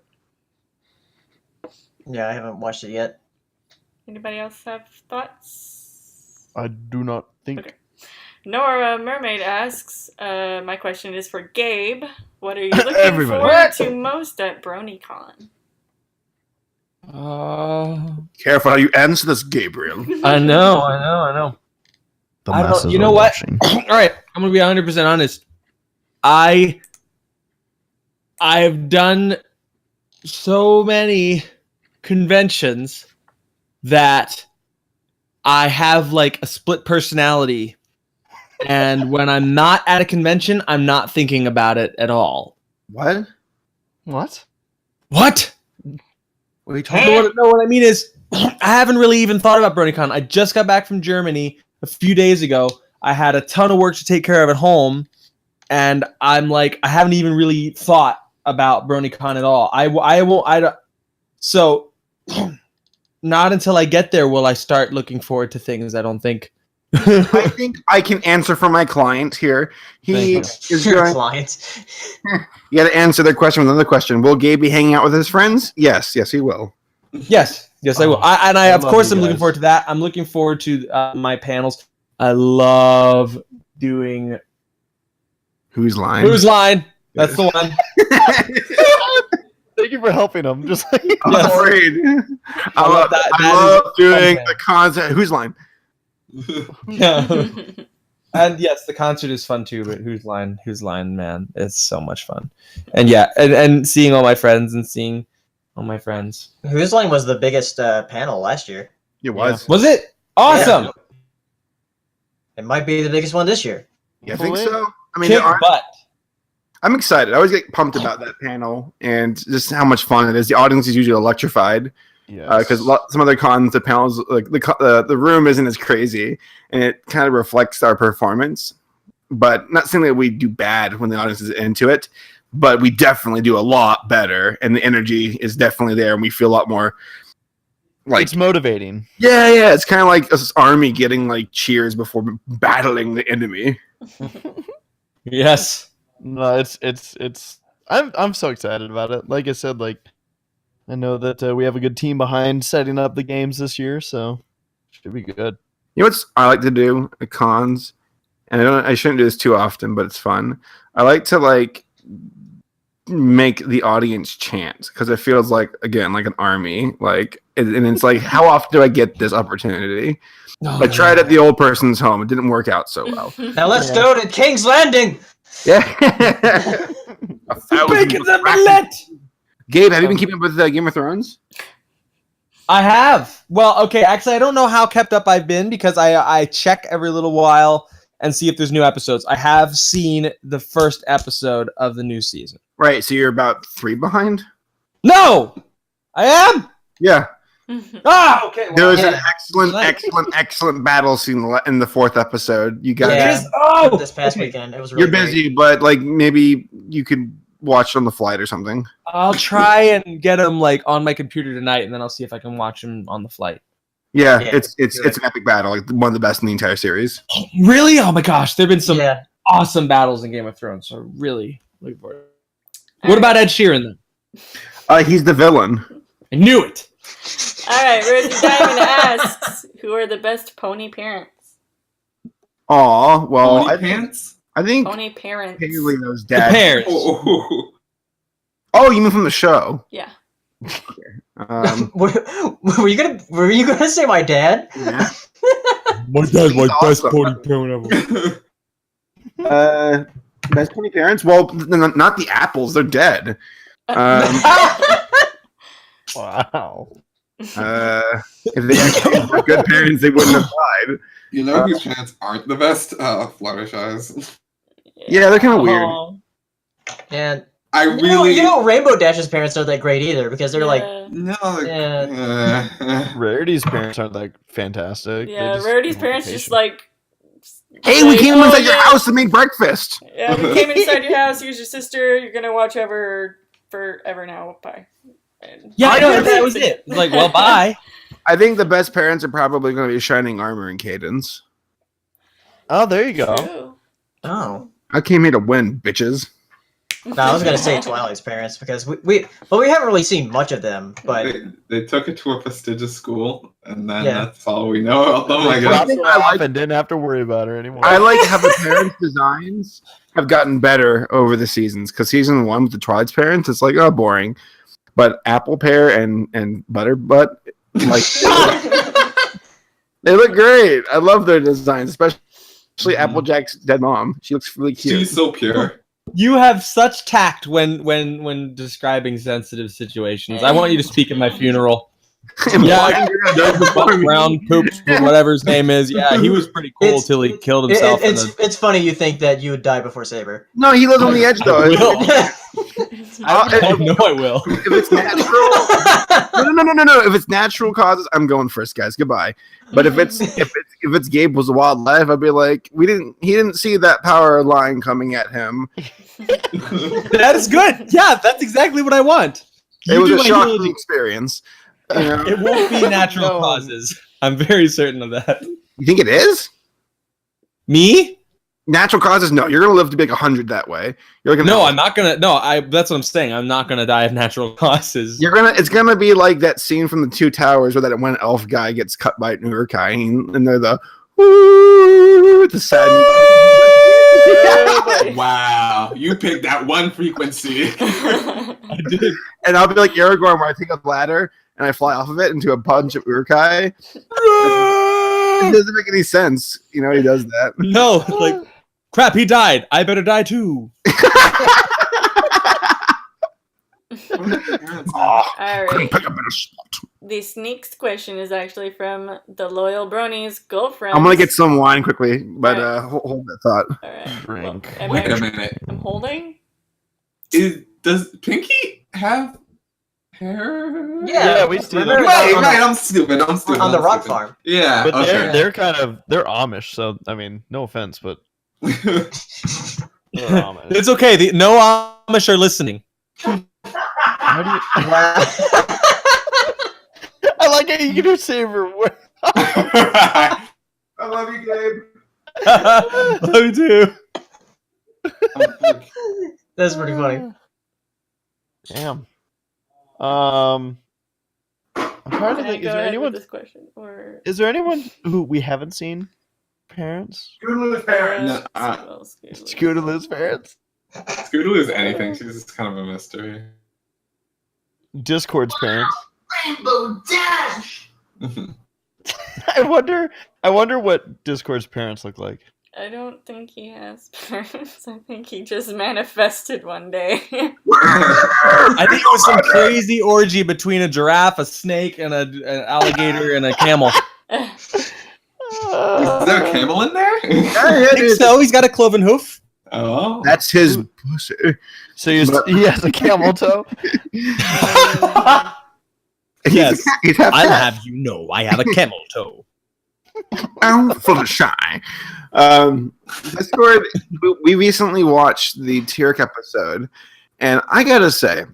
Yeah, I haven't watched it yet. Anybody else have thoughts? I do not think. Okay. Nora Mermaid asks, my question is for Gabe. What are you looking Everybody. forward to most at BronyCon? Careful how you answer this, Gabriel. I know. The I don't- masses you are know what? watching. All right, I'm gonna be 100% honest. I've done so many conventions that I have like a split personality, and when I'm not at a convention, I'm not thinking about it at all. What? What? What? What are you talking No, about? what I mean is, I haven't really even thought about BronyCon. I just got back from Germany a few days ago. I had a ton of work to take care of at home, and I'm like, I haven't even really thought about BronyCon at all. So, not until I get there will I start looking forward to things. I don't think. I think I can answer for my client here. He Thank is Your going. client. You got to answer their question with another question. Will Gabe be hanging out with his friends? Yes, he will. Yes, I will. Oh, I of love course, you I'm looking guys. forward to that. I'm looking forward to my panels. I love doing Who's lying? Who's Line. That's the one. Thank you for helping him. Just like I'm afraid. I love that. I That is love a doing fun the concept. Who's lying? Yeah. And yes, the concert is fun too. But whose line, man? It's so much fun. And yeah, and seeing all my friends Whose Line was the biggest panel last year. It was. Was it awesome? Yeah. It might be the biggest one this year. Yeah, I think so. I mean, Kick butt. I'm excited. I always get pumped about that panel and just how much fun it is. The audience is usually electrified because some other cons, the panels, like the room isn't as crazy, and it kind of reflects our performance. But not saying that we do bad when the audience is into it, but we definitely do a lot better, and the energy is definitely there, and we feel a lot more. Like, it's motivating. Yeah. It's kind of like this army getting like cheers before battling the enemy. Yes. No, it's. I'm so excited about it. Like I said, like I know that we have a good team behind setting up the games this year, so should be good. You know what I like to do at cons, and I shouldn't do this too often, but it's fun. I like to like make the audience chant because it feels like again like an army, like and it's like how often do I get this opportunity? I tried at the old person's home. It didn't work out so well. Now let's go to King's Landing. Yeah. Bacon's a billet. Gabe, have you been keeping up with Game of Thrones? I have. Well, okay. Actually, I don't know how kept up I've been because I check every little while and see if there's new episodes. I have seen the first episode of the new season. Right. So you're about 3 behind? No! I am? Yeah. Okay. There was an excellent battle scene in the 4th episode. You guys, this past weekend it was. Really you're busy, but like maybe you could watch on the flight or something. I'll try and get them like on my computer tonight, and then I'll see if I can watch them on the flight. Yeah, it's an epic battle, like one of the best in the entire series. Really? Oh my gosh, there've been some awesome battles in Game of Thrones. So really looking forward. What about Ed Sheeran then? He's the villain. I knew it. All right, Rosie Diamond asks, "Who are the best pony parents?" Aw, well, I think Pony parents. Haley knows The dad. pairs. Oh, you mean from the show? Yeah. Were you gonna say my dad? Yeah. My dad's my best awesome. pony parent ever. Best pony parents? Well, not the apples. They're dead. Wow. If they actually were good parents, they wouldn't have died. You know whose parents aren't the best? Fluttershy's. Yeah, they're kind of weird. And I really, you know, Rainbow Dash's parents aren't that great either because they're like, Rarity's parents aren't that fantastic. Yeah, Rarity's parents just like, hey, we came inside your house to make breakfast. Yeah, we came inside your house. Here's your sister. You're gonna watch her forever now. Bye. Yeah, I know that was it. It's like, well, bye. I think the best parents are probably going to be Shining Armor and Cadence. Oh, there you go. True. oh. I came here to win, bitches. No, I was gonna say Twilight's parents because we haven't really seen much of them, but they took it to a prestigious school, and then Yeah. that's all we know about them. I Dropped guess. her off and didn't have to worry about her anymore. I like how the parents' designs have gotten better over the seasons. Because season 1 with the Twilight's parents, it's like, oh, boring. But Apple Pear and Butterbutt, like, they look great. I love their designs, especially Applejack's dead mom. She looks really cute. She's so pure. You have such tact when describing sensitive situations. I want you to speak at my funeral. Yeah, the brown poops, whatever his name is. Yeah, he was pretty cool till he killed himself. It's funny you think that you would die before Saber. No, he lives on the edge, though. I know I will. If it's natural, no. If it's natural causes, I'm going first, guys. Goodbye. But if it's Gabe was a wildlife, I'd be like, he didn't see that power line coming at him. That is good. Yeah, that's exactly what I want. It was a shocking experience. You know? It won't be natural causes. I'm very certain of that. You think it is? Me? Natural causes? No, you're gonna live to be like 100 that way. I'm not gonna. No, that's what I'm saying. I'm not gonna die of natural causes. It's gonna be like that scene from the Two Towers where that one elf guy gets cut by an Urkai, and they're the sad. Wow, you picked that one frequency. I did. And I'll be like Aragorn, where I take a ladder and I fly off of it into a bunch of Urkai. It doesn't make any sense. You know, he does that. No, like, crap, he died. I better die too. All right. Pick a better spot. This next question is actually from the Loyal Bronies girlfriend. I'm gonna get some wine quickly, but Right. hold that thought. All right. Drink. Well, Wait a minute. I'm holding. Does Pinky have hair? Yeah, we see remember them. Right, on right. the- I'm stupid. I'm stupid. on the I'm rock stupid. farm. Yeah. But okay. they're Amish, so I mean, no offense, but they're Amish. It's okay. No Amish are listening. How do you? Wow. I like how you can do saver word. I love you, Gabe. Love you too. That's pretty funny. Damn. I'm trying to Can I think. go Is there ahead anyone? with this question? Or Is there anyone who we haven't seen? Parents? No, Scooter Liz parents? Scoodle is anything. She's just kind of a mystery. Discord's parents. Rainbow Dash. I wonder what Discord's parents look like. I don't think he has parents. I think he just manifested one day. I think it was some crazy orgy between a giraffe, a snake, and an alligator and a camel. Is there a camel in there? I think so. He's got a cloven hoof. Oh. That's his pussy. So he has a camel toe? Yes. He's half I'll cat. have you know I have a camel toe. I'm full of shy. Discord, we recently watched the Tyrek episode, and I gotta say,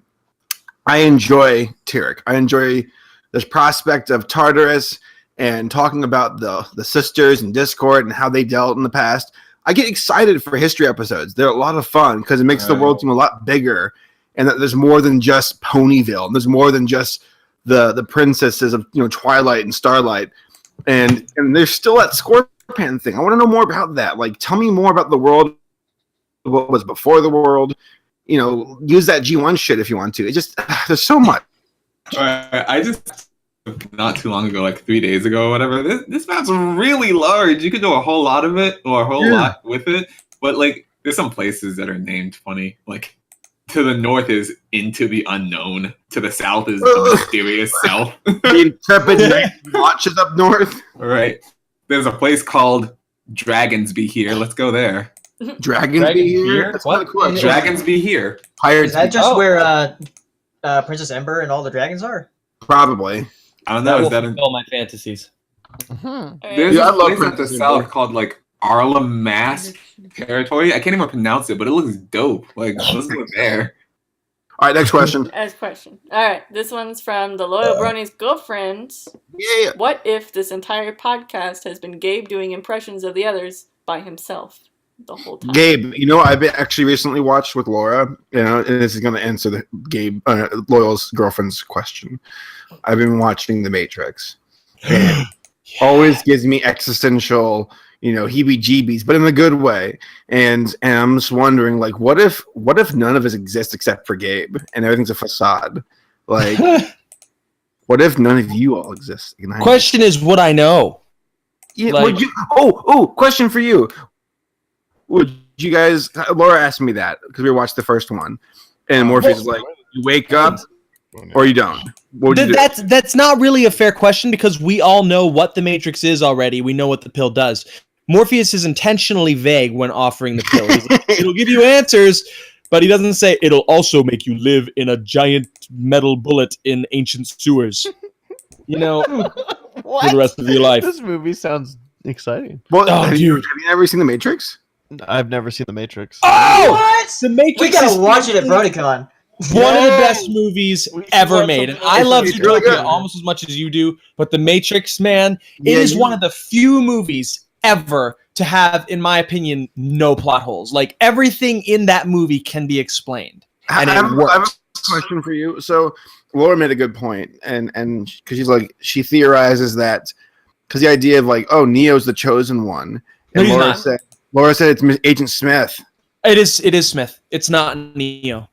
I enjoy Tyrek. I enjoy this prospect of Tartarus and talking about the sisters and Discord and how they dealt in the past. I get excited for history episodes. They're a lot of fun because it makes the world seem a lot bigger, and that there's more than just Ponyville, and there's more than just the princesses of Twilight and Starlight, and there's still that Scorpion thing. I want to know more about that. Like, tell me more about the world, what was before the world. Use that G1 shit if you want to. It just there's so much. I just not too long ago, like 3 days ago or whatever. This map's really large. You could do a whole lot of it or a whole lot with it. But like, there's some places that are named funny. Like, to the north is Into the Unknown. To the south is The Mysterious South. The Intrepid Knight watches up north. Right. There's a place called Dragons Be Here. Let's go there. Dragons be here. That's What? kinda cool. Dragons Be Here. Pirates Is that be- just where Princess Ember and all the dragons are? Probably. I don't That know. will Is that in... fulfill my fantasies. There's Yeah, I a love place at the Princess south Ember. called like Arla Mask Territory. I can't even pronounce it, but it looks dope. Like, let's go there. All right, next question. As question. All right, this one's from the Loyal Bronies girlfriend. Yeah. What if this entire podcast has been Gabe doing impressions of the others by himself the whole time? Gabe, I've been actually recently watched with Laura, and this is going to answer the Gabe Loyal's girlfriend's question. I've been watching The Matrix. Always gives me existential, heebie-jeebies, but in a good way. And I'm just wondering, like, what if none of us exist except for Gabe, and everything's a facade? Like, what if none of you all exist? Question is, would I know? Yeah, like- would you? Oh, question for you. Would you guys? Laura asked me that because we watched the first one, and Morpheus is like, "You wake up, or you don't." What would you do? That's not really a fair question because we all know what the Matrix is already. We know what the pill does. Morpheus is intentionally vague when offering the pill. He's like, it'll give you answers, but he doesn't say it'll also make you live in a giant metal bullet in ancient sewers. For the rest of your life. This movie sounds exciting. Well, Oh, have dude. you ever seen The Matrix? I've never seen The Matrix. Oh! What? The Matrix We gotta is watch it at BrodyCon. one of the best movies We should ever watch made. some And I love It's really Zootopia good. almost as much as you do, but The Matrix, man, Yeah, it is you- one of the few movies ever to have, in my opinion, no plot holes. Like, everything in that movie can be explained. And I it have a works. question for you. So Laura made a good point, and because she's like, she theorizes that because the idea of like, oh, Neo's the chosen one, No, and he's Laura not. said it's Agent Smith. It is Smith. It's not Neo.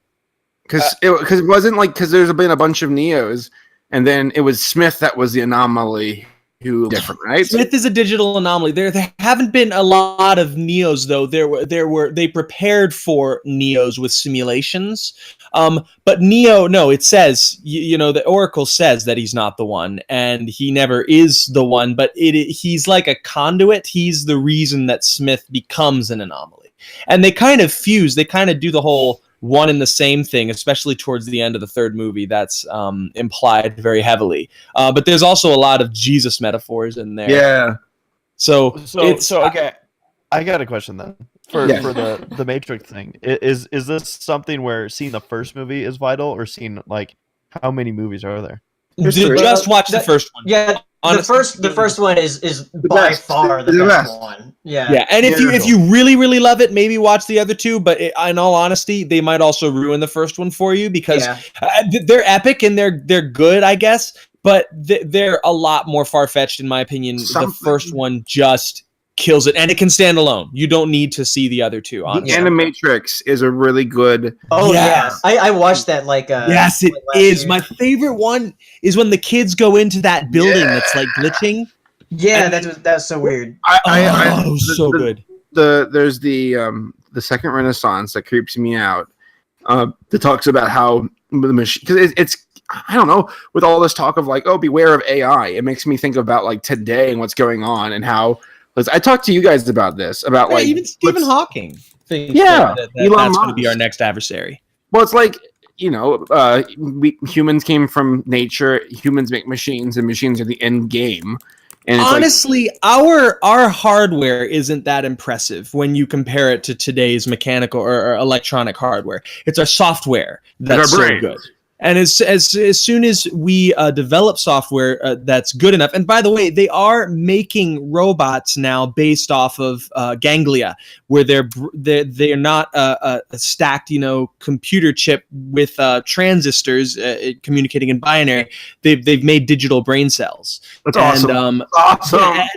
Because it wasn't like, because there's been a bunch of Neos, and then it was Smith that was the anomaly who different, right? Smith is a digital anomaly. There haven't been a lot of Neos though. They prepared for Neos with simulations. But Neo, no, it says the Oracle says that he's not the one, and he never is the one. But he's like a conduit. He's the reason that Smith becomes an anomaly, and they kind of fuse. They kind of do the whole one and the same thing, especially towards the end of the third movie. That's implied very heavily. But there's also a lot of Jesus metaphors in there. Yeah. So okay. I got a question then for the Matrix thing. Is this something where seeing the first movie is vital, or seeing like how many movies are there? Just watch the first one. Yeah, Honestly, the first one is by best. far the best one. Yeah. Yeah, and if you really really love it, maybe watch the other two. But in all honesty, they might also ruin the first one for you because they're epic and they're good, I guess. But they're a lot more far fetched, in my opinion. The first one just kills it, and it can stand alone. You don't need to see the other two. The Animatrix is a really good. Oh yeah, I watched that yes, it is. My favorite one is when the kids go into that building that's like glitching. Yeah, that's so weird. So good. There's the second Renaissance that creeps me out. That talks about how the machine, because it's I don't know, with all this talk of like, oh, beware of AI. It makes me think about like today and what's going on and how. I talked to you guys about this, like even Stephen Hawking thinks that that's going to be our next adversary. Well, it's like, humans came from nature, humans make machines, and machines are the end game. And honestly, our hardware isn't that impressive when you compare it to today's mechanical or electronic hardware. It's our software that's so good. And as soon as we develop software that's good enough, and by the way, they are making robots now based off of ganglia, where they're not a stacked computer chip with transistors communicating in binary. They've made digital brain cells. That's awesome. Awesome. Yeah,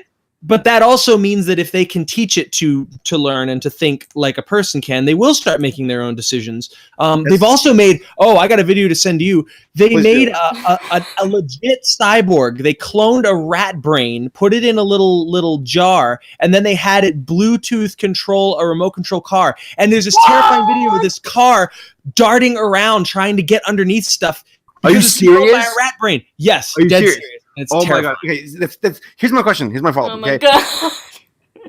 but that also means that if they can teach it to learn and to think like a person can, they will start making their own decisions. They've also made, I got a video to send you. They made a legit cyborg. They cloned a rat brain, put it in a little jar, and then they had it Bluetooth control a remote control car. And there's this terrifying video of this car darting around trying to get underneath stuff. Are you serious? By a rat brain. Yes. Are you serious? It's terrifying. My god! Okay, here's my question. Here's my follow-up. Oh my god,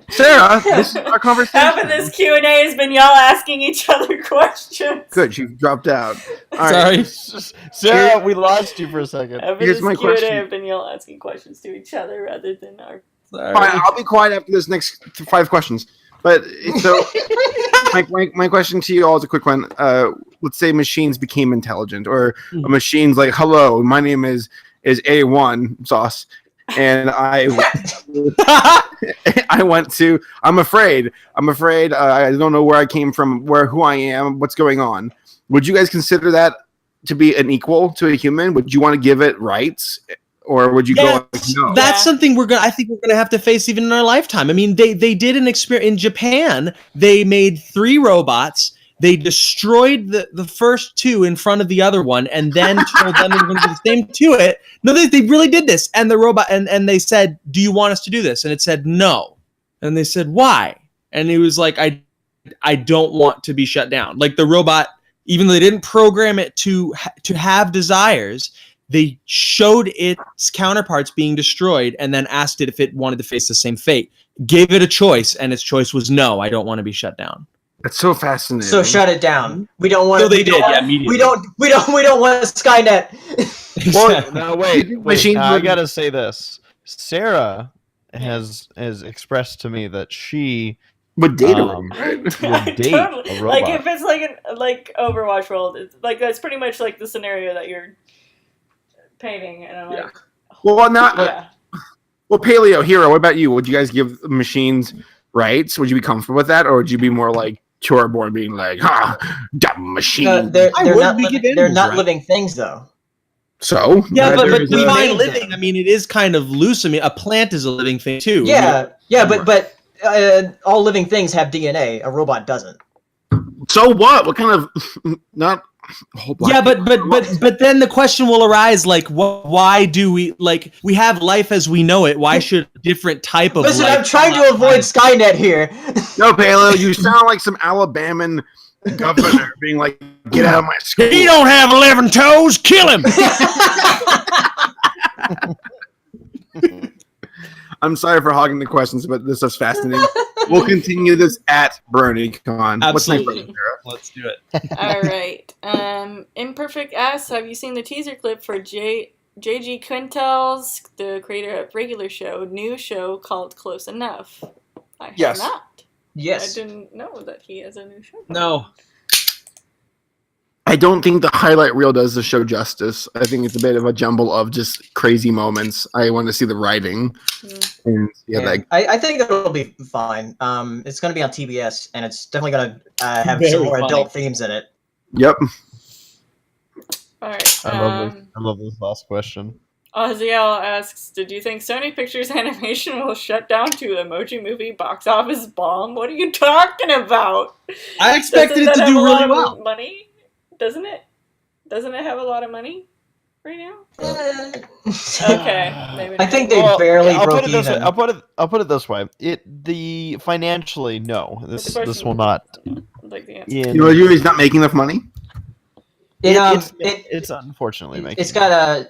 Sarah, this is our conversation. Half of this Q&A has been y'all asking each other questions. Good, you dropped out. All right. Sorry, Sarah, we lost you for a second. Here's my question. Have been y'all asking questions to each other rather than our. Fine, I'll be quiet after this next 5 questions. But so, my question to you all is a quick one. Let's say machines became intelligent, or a machine's like, "Hello, my name is A1 sauce," and I went to. I'm afraid. I don't know where I came from, who I am, what's going on. Would you guys consider that to be an equal to a human? Would you want to give it rights? Or would you go like, no? That's something I think we're gonna have to face even in our lifetime. I mean, they did an experiment in Japan. They made 3 robots. They destroyed the first 2 in front of the other one, and then told them they were going to do the same to it. No, they really did this. And the robot and they said, "Do you want us to do this?" And it said no. And they said, "Why?" And it was like, I don't want to be shut down. Like the robot, even though they didn't program it to have desires. They showed its counterparts being destroyed and then asked it if it wanted to face the same fate. Gave it a choice, and its choice was no, I don't want to be shut down. That's so fascinating. So shut it down. We don't want. So they did. Yeah, immediately. We don't want Skynet. Well, no, wait. I gotta say this. Sarah has expressed to me that she would date a totally. a robot. Like if it's like Overwatch World, it's like that's pretty much like the scenario that you're painting, and I'm like, well, not. Yeah. Well, Paleo Hero, what about you? Would you guys give machines rights? Would you be comfortable with that, or would you be more like Toreborn, being like, dumb machine? They're not living things, though. So yeah, but define living. I mean, it is kind of loose. I mean, a plant is a living thing too. Yeah, but all living things have DNA. A robot doesn't. So what? What kind of not? Yeah, but then the question will arise, like, why do we have life as we know it? Why should a different type of Listen, life? I'm trying to avoid Skynet here. No, Paleo, you sound like some Alabaman governor being like, "Get out of my school." He don't have 11 toes. Kill him. I'm sorry for hogging the questions, but this is fascinating. We'll continue this at BronyCon. Absolutely. What's next, Sarah? Let's do it. All right. Imperfect asks, have you seen the teaser clip for J.G. Quintel's, the creator of Regular Show, new show called Close Enough? I have Yes. not. Yes. I didn't know that he has a new show. No. I don't think the highlight reel does the show justice. I think it's a bit of a jumble of just crazy moments. I want to see the writing. And I think it'll be fine. It's going to be on TBS, and it's definitely going to have Very some more funny. adult themes in it. Yep. All right. I love this last question. Oziel asks, did you think Sony Pictures Animation will shut down to Emoji Movie box office bomb? What are you talking about? I expected it Doesn't to that do have a really lot of well. money? Doesn't it? Doesn't it have a lot of money right now? Okay, maybe. I think they Well, barely I'll broke put it this way. even. I'll put it this way. The financially, no. This question- will not. like the answer. In, You know, he's not making enough money. it's unfortunately making. It's got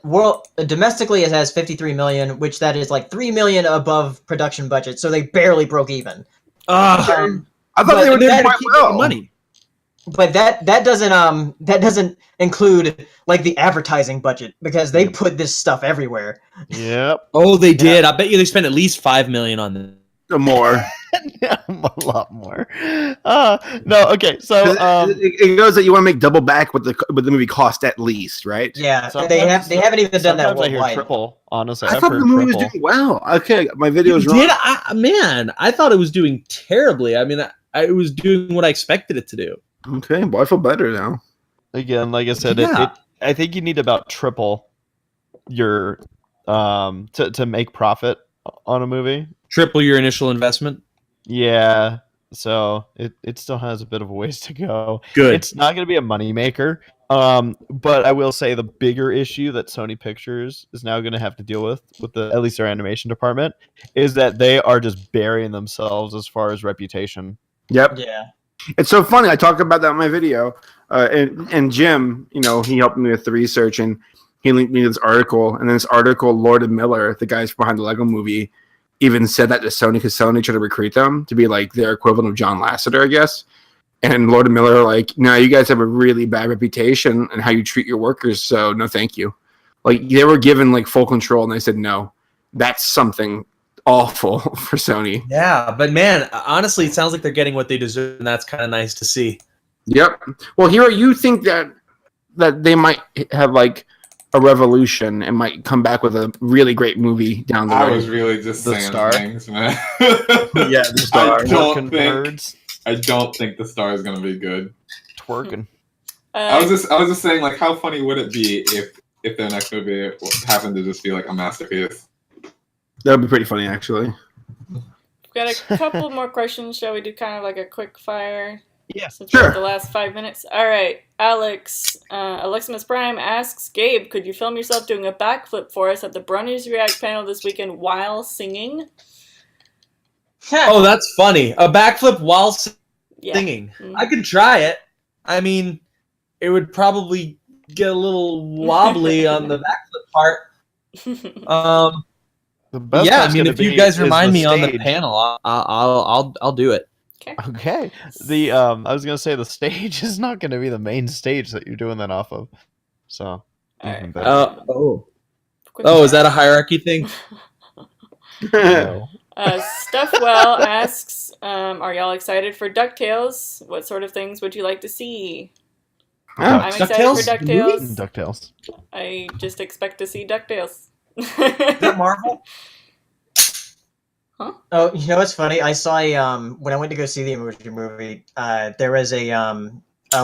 domestically it has 53 million, which that is like 3 million above production budget, so they barely broke even. I thought but they were doing that- quite well. Money. But that doesn't include like the advertising budget because they put this stuff everywhere. Yep. Oh, they did. I bet you they spent at least $5 million on this. More. A lot more. No. Okay. So it goes that you want to make double back what the movie cost at least, right? Yeah, Sometimes- they haven't even done that sometimes I hear worldwide. triple. Honestly, I I've thought heard the movie was triple. doing well. Okay, my video is wrong. Did I thought it was doing terribly. I mean, it was doing what I expected it to do. Okay, well, I feel better now. Again, like I said, Yeah. I think you need about triple your to make profit on a movie. Triple your initial investment. Yeah. So it still has a bit of a ways to go. Good. It's not going to be a moneymaker. But I will say the bigger issue that Sony Pictures is now going to have to deal with at least their animation department is that they are just burying themselves as far as reputation. Yep. Yeah. It's so funny. I talked about that in my video. And Jim, he helped me with the research, and he linked me to this article. And then this article, Lord and Miller, the guys behind the Lego Movie, even said that to Sony because Sony tried to recruit them to be like their equivalent of John Lasseter, I guess. And Lord and Miller are like, no, you guys have a really bad reputation and how you treat your workers, so no thank you. Like, they were given like full control, and they said no. That's something awful for Sony. Yeah, but man, honestly, it sounds like they're getting what they deserve, and that's kind of nice to see. Yep. Well, Hiro, you think that they might have like a revolution and might come back with a really great movie down the road. I was really just The saying Star? things, man. Yeah, The Star. I don't think the Star is gonna be good. Twerking. I was just saying, like, how funny would it be if their next movie happened to just be like a masterpiece? That would be pretty funny, actually. We've got a couple more questions. Shall we do kind of like a quick fire? Yeah, Since sure. we're at the last 5 minutes. All right, Alex. Aleximus Prime asks, Gabe, could you film yourself doing a backflip for us at the Brunnies React panel this weekend while singing? Oh, that's funny. A backflip while Yeah. singing. Mhm. I could try it. I mean, it would probably get a little wobbly on the backflip part. The best Yeah, I part's mean, gonna if you be guys is remind me on the stage. panel, I'll do it. Okay. The I was gonna say the stage is not gonna be the main stage that you're doing that off of. So even better. Is that a hierarchy thing? No. Stuffwell asks, are y'all excited for DuckTales? What sort of things would you like to see? I'm excited for DuckTales. DuckTales. I just expect to see DuckTales. Is that Marvel? Huh? Oh, you know what's funny? I saw when I went to go see the Emoji Movie, there was a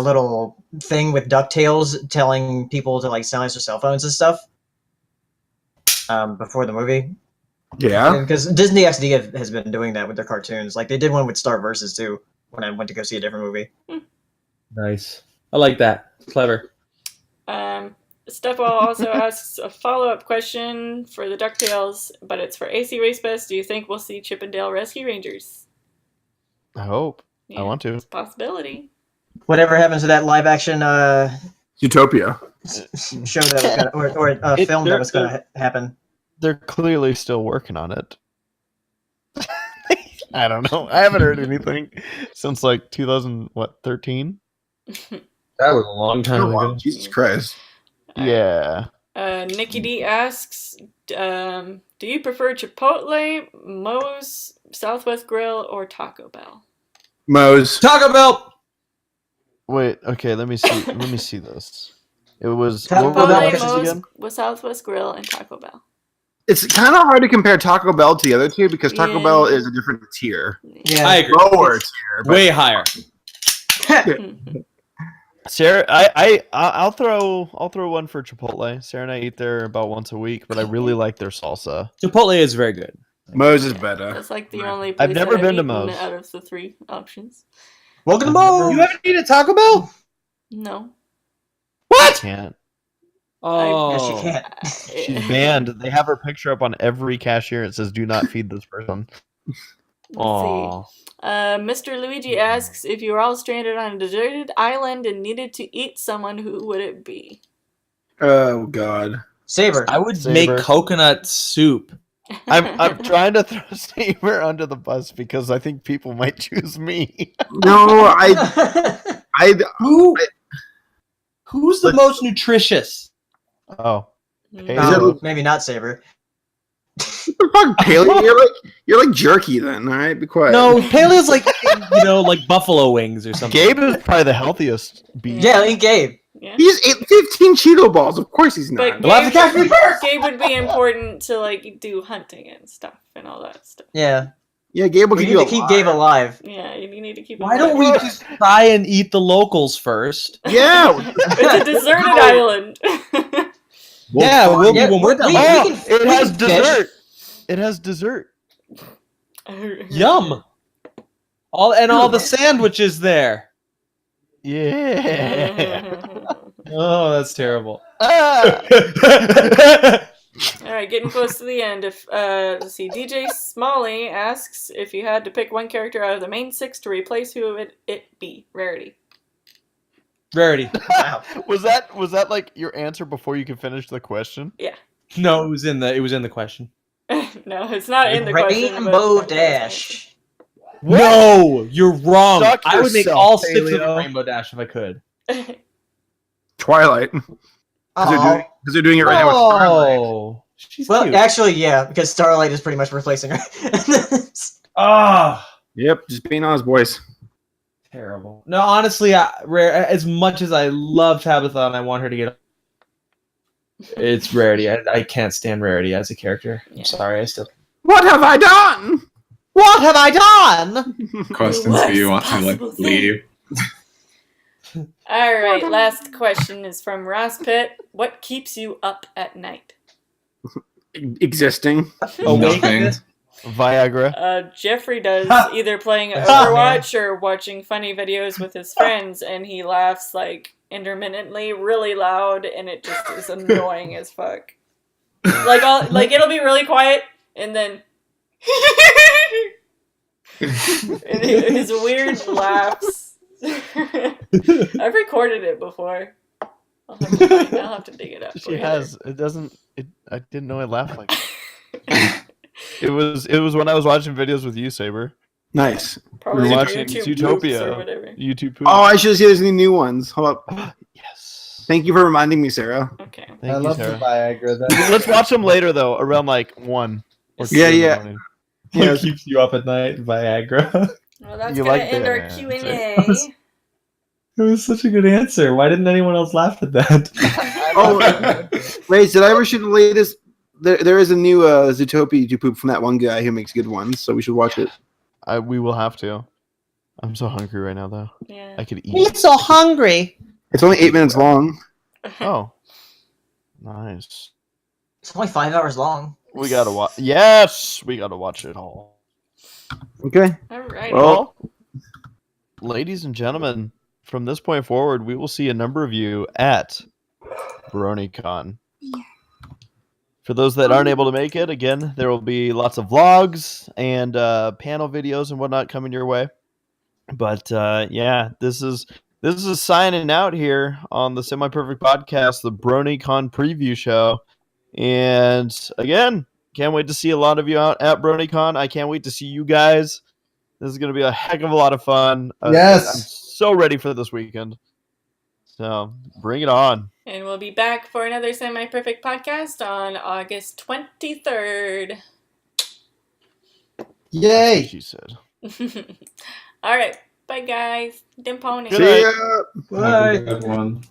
little thing with DuckTales telling people to like silence their cell phones and stuff before the movie. Yeah. Because Disney XD has been doing that with their cartoons. Like they did one with Star Versus too when I went to go see a different movie. Nice. I like that. Clever. Stepwell also asks a follow-up question for the DuckTales, but it's for ACRacebest. Do you think we'll see Chip and Dale Rescue Rangers? I hope. I want to. It's a possibility. Whatever happens to that live action Utopia. show that was gonna, or film that was going to happen? They're clearly still working on it. I don't know. I haven't heard anything since like 2013. That was a long time ago. Jesus Christ. Yeah. Nikki D asks, do you prefer Chipotle, Moe's, Southwest Grill, or Taco Bell? Moe's. Taco Bell. Wait. Okay. Let me see. Let me see this. It was Taco what were the Bell, options Moe's, again? with Southwest Grill, and Taco Bell. It's kind of hard to compare Taco Bell to the other two because Taco Yeah. Bell is a different tier. Yeah. I agree. Lower tier. but- Way higher. Sarah, I'll throw one for Chipotle. Sarah and I eat there about once a week, but I really like their salsa. Chipotle is very good. Moe's is better. That's like the only place I've never that been to eaten Moe's. out of the three options. Welcome to Mo. You haven't eaten a Taco Bell? No. What? Can't. Oh. Yes, you can't. She's banned. They have her picture up on every cashier. It says, "Do not feed this person." Let's Aw. see. Mr. Luigi asks, if you were all stranded on a deserted island and needed to eat someone, who would it be? Oh God. Saber. I would Saber. make coconut soup. I'm trying to throw Saber under the bus because I think people might choose me. No, I Who's the most nutritious? Oh, No, maybe not Saber. fuck Paleo. You're like jerky then. All right, be quiet. No, Paleo's like like buffalo wings or something. Gabe is probably the healthiest beast. Yeah, I think Gabe. Yeah. He's ate 15 Cheeto balls. Of course he's But not. We'll have to catch me first. Gabe would be important to like do hunting and stuff and all that stuff. Yeah. Yeah, Gabe will We keep need you to keep alive. Gabe alive. Yeah, you need to keep. Why him don't we alive. just try and eat the locals first? Yeah. It's a deserted island. Yeah, we'll Yeah, when we're done. we Oh, can- it we has can fish. dessert. It has dessert. Yum. All the sandwiches there. Yeah. Oh, that's terrible. Ah! All right, getting close to the end. If let's see, DJ Smalley asks if you had to pick one character out of the main six to replace, who would it be? Rarity. Rarity. Wow. Was that like your answer before you could finish the question? Yeah. No, it was in the question. No, it's not in the question. Rainbow but- Dash. No, you're wrong. Suck I would make yourself, all six of Paleo. them Rainbow Dash if I could. Twilight. Because Oh. they're doing it right now with Starlight. Oh, she's Well, cute. actually, yeah, because Starlight is pretty much replacing her. Ah, Yep, just being honest, boys. terrible. No, honestly, as much as I love Tabitha and I want her to get, it's Rarity. I can't stand Rarity as a character. I'm Yeah. sorry. I still. What have I done? What have I done? Questions for you want to like leave. All right, last question is from Ross Pitt. What keeps you up at night? Existing. Nothing. Viagra. Jeffrey does either playing Overwatch or watching funny videos with his friends, and he laughs like intermittently, really loud, and it just is annoying as fuck. Like it'll be really quiet, and then and his weird laughs. I've recorded it before. I'll have to dig it up. She has. It doesn't. I didn't know I laughed like that. It was when I was watching videos with you, Saber. Nice. Probably We're watching YouTube Zootopia. Poops or whatever. YouTube. Poop. Oh, I should see there's any new ones. Hold up. Yes. Thank you for reminding me, Sarah. Okay. Thank you, Sarah. Viagra. Let's watch them later, though, around like 1 or 2 Yeah, in the yeah. morning. Yeah. What keeps you up at night? Viagra. Well, that's You gonna like end our that, Q&A. It was such a good answer. Why didn't anyone else laugh at that? Oh, wait, did I ever shoot the latest? There is a new Zootopia YouTube poop from that one guy who makes good ones, so we should watch it. We will have to. I'm so hungry right now, though. Yeah. I could eat. so hungry. It's only 8 minutes long. Oh, nice. It's only 5 hours long. We gotta watch. Yes, we gotta watch it all. Okay. All right. Well, Ladies and gentlemen, from this point forward, we will see a number of you at BronyCon. For those that aren't able to make it, again, there will be lots of vlogs and panel videos and whatnot coming your way. But yeah, this is signing out here on the Semi Perfect Podcast, the BronyCon preview show. And again, can't wait to see a lot of you out at BronyCon. I can't wait to see you guys. This is going to be a heck of a lot of fun. Yes. I'm so ready for this weekend. So bring it on. And we'll be back for another Semi Perfect podcast on August 23rd. Yay! She said. All right. Bye, guys. Dimpone. See ya. Have a good one.